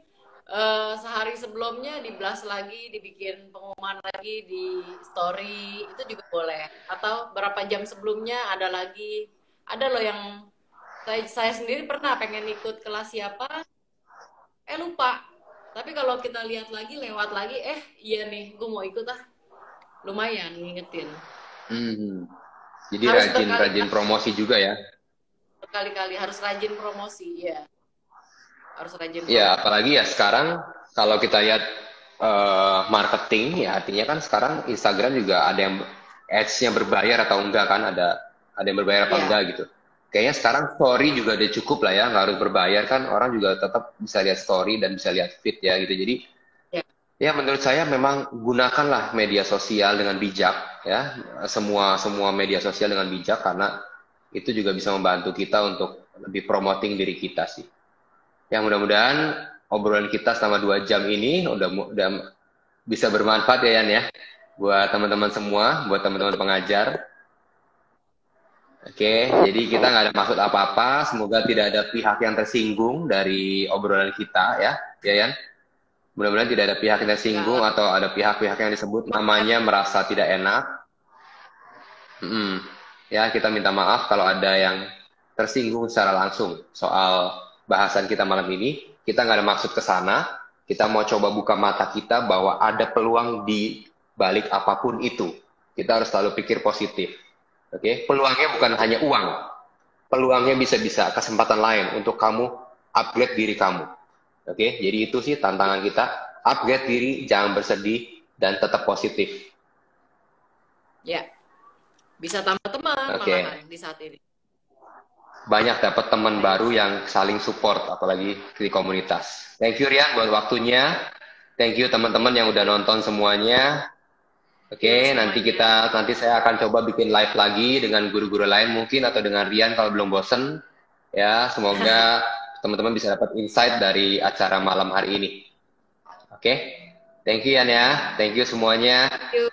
sehari sebelumnya diblas lagi, dibikin pengumuman lagi di story, itu juga boleh. Atau berapa jam sebelumnya ada lagi. Ada loh yang saya sendiri pernah pengen ikut kelas siapa, lupa. Tapi kalau kita lihat lagi, lewat lagi, iya nih, gue mau ikut ah. Lumayan ngingetin. Jadi Harus rajin promosi juga ya. Berkali-kali harus rajin promosi, ya. Harus rajin promosi. Ya, apalagi ya sekarang kalau kita lihat marketing ya, artinya kan sekarang Instagram juga ada yang ads-nya berbayar atau enggak kan, ada yang berbayar apa enggak gitu. Kayaknya sekarang story juga udah cukup lah ya, nggak harus berbayar kan, orang juga tetap bisa lihat story dan bisa lihat feed ya gitu. Jadi ya menurut saya memang gunakanlah media sosial dengan bijak ya, semua media sosial dengan bijak, karena itu juga bisa membantu kita untuk lebih promoting diri kita sih. Yang mudah-mudahan obrolan kita selama 2 jam ini udah bisa bermanfaat ya Yan ya, buat teman-teman semua, buat teman-teman pengajar. Oke, jadi kita nggak ada maksud apa-apa, semoga tidak ada pihak yang tersinggung dari obrolan kita ya Yan. Mudah-mudahan tidak ada pihak yang tersinggung atau ada pihak-pihak yang disebut namanya merasa tidak enak. Ya, kita minta maaf kalau ada yang tersinggung secara langsung soal bahasan kita malam ini. Kita nggak ada maksud ke sana. Kita mau coba buka mata kita bahwa ada peluang di balik apapun itu. Kita harus selalu pikir positif. Oke, peluangnya bukan hanya uang. Peluangnya bisa kesempatan lain untuk kamu upgrade diri kamu. Oke, jadi itu sih tantangan kita. Upgrade diri, jangan bersedih, dan tetap positif. Ya, bisa tambah teman malahan di saat ini. Banyak dapat teman baru yang saling support, apalagi di komunitas. Thank you Rian buat waktunya. Thank you teman-teman yang udah nonton semuanya. Oke, nanti saya akan coba bikin live lagi dengan guru-guru lain mungkin, atau dengan Rian kalau belum bosen. Ya, semoga teman-teman bisa dapat insight dari acara malam hari ini. Oke, thank you Yan ya, thank you semuanya. Thank you.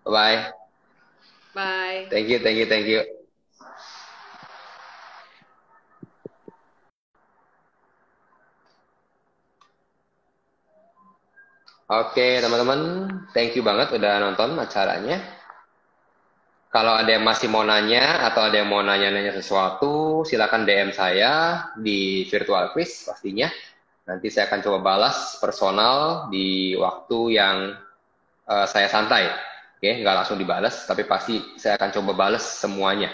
Bye. Bye. Thank you. Oke teman-teman, thank you banget udah nonton acaranya. Kalau ada yang masih mau nanya atau ada yang mau nanya-nanya sesuatu, silakan DM saya di virtual quiz pastinya. Nanti saya akan coba balas personal di waktu yang saya santai. Oke, nggak langsung dibalas, tapi pasti saya akan coba balas semuanya.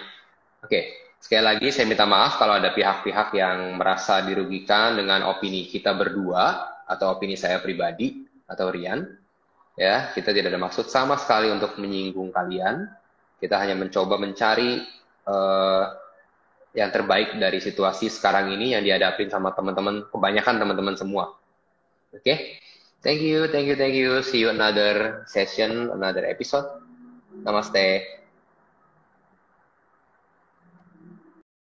Oke, sekali lagi saya minta maaf kalau ada pihak-pihak yang merasa dirugikan dengan opini kita berdua atau opini saya pribadi atau Rian. Ya, kita tidak ada maksud sama sekali untuk menyinggung kalian. Kita hanya mencoba mencari yang terbaik dari situasi sekarang ini yang dihadapin sama teman-teman, kebanyakan teman-teman semua. Oke? Thank you. See you another session, another episode. Namaste.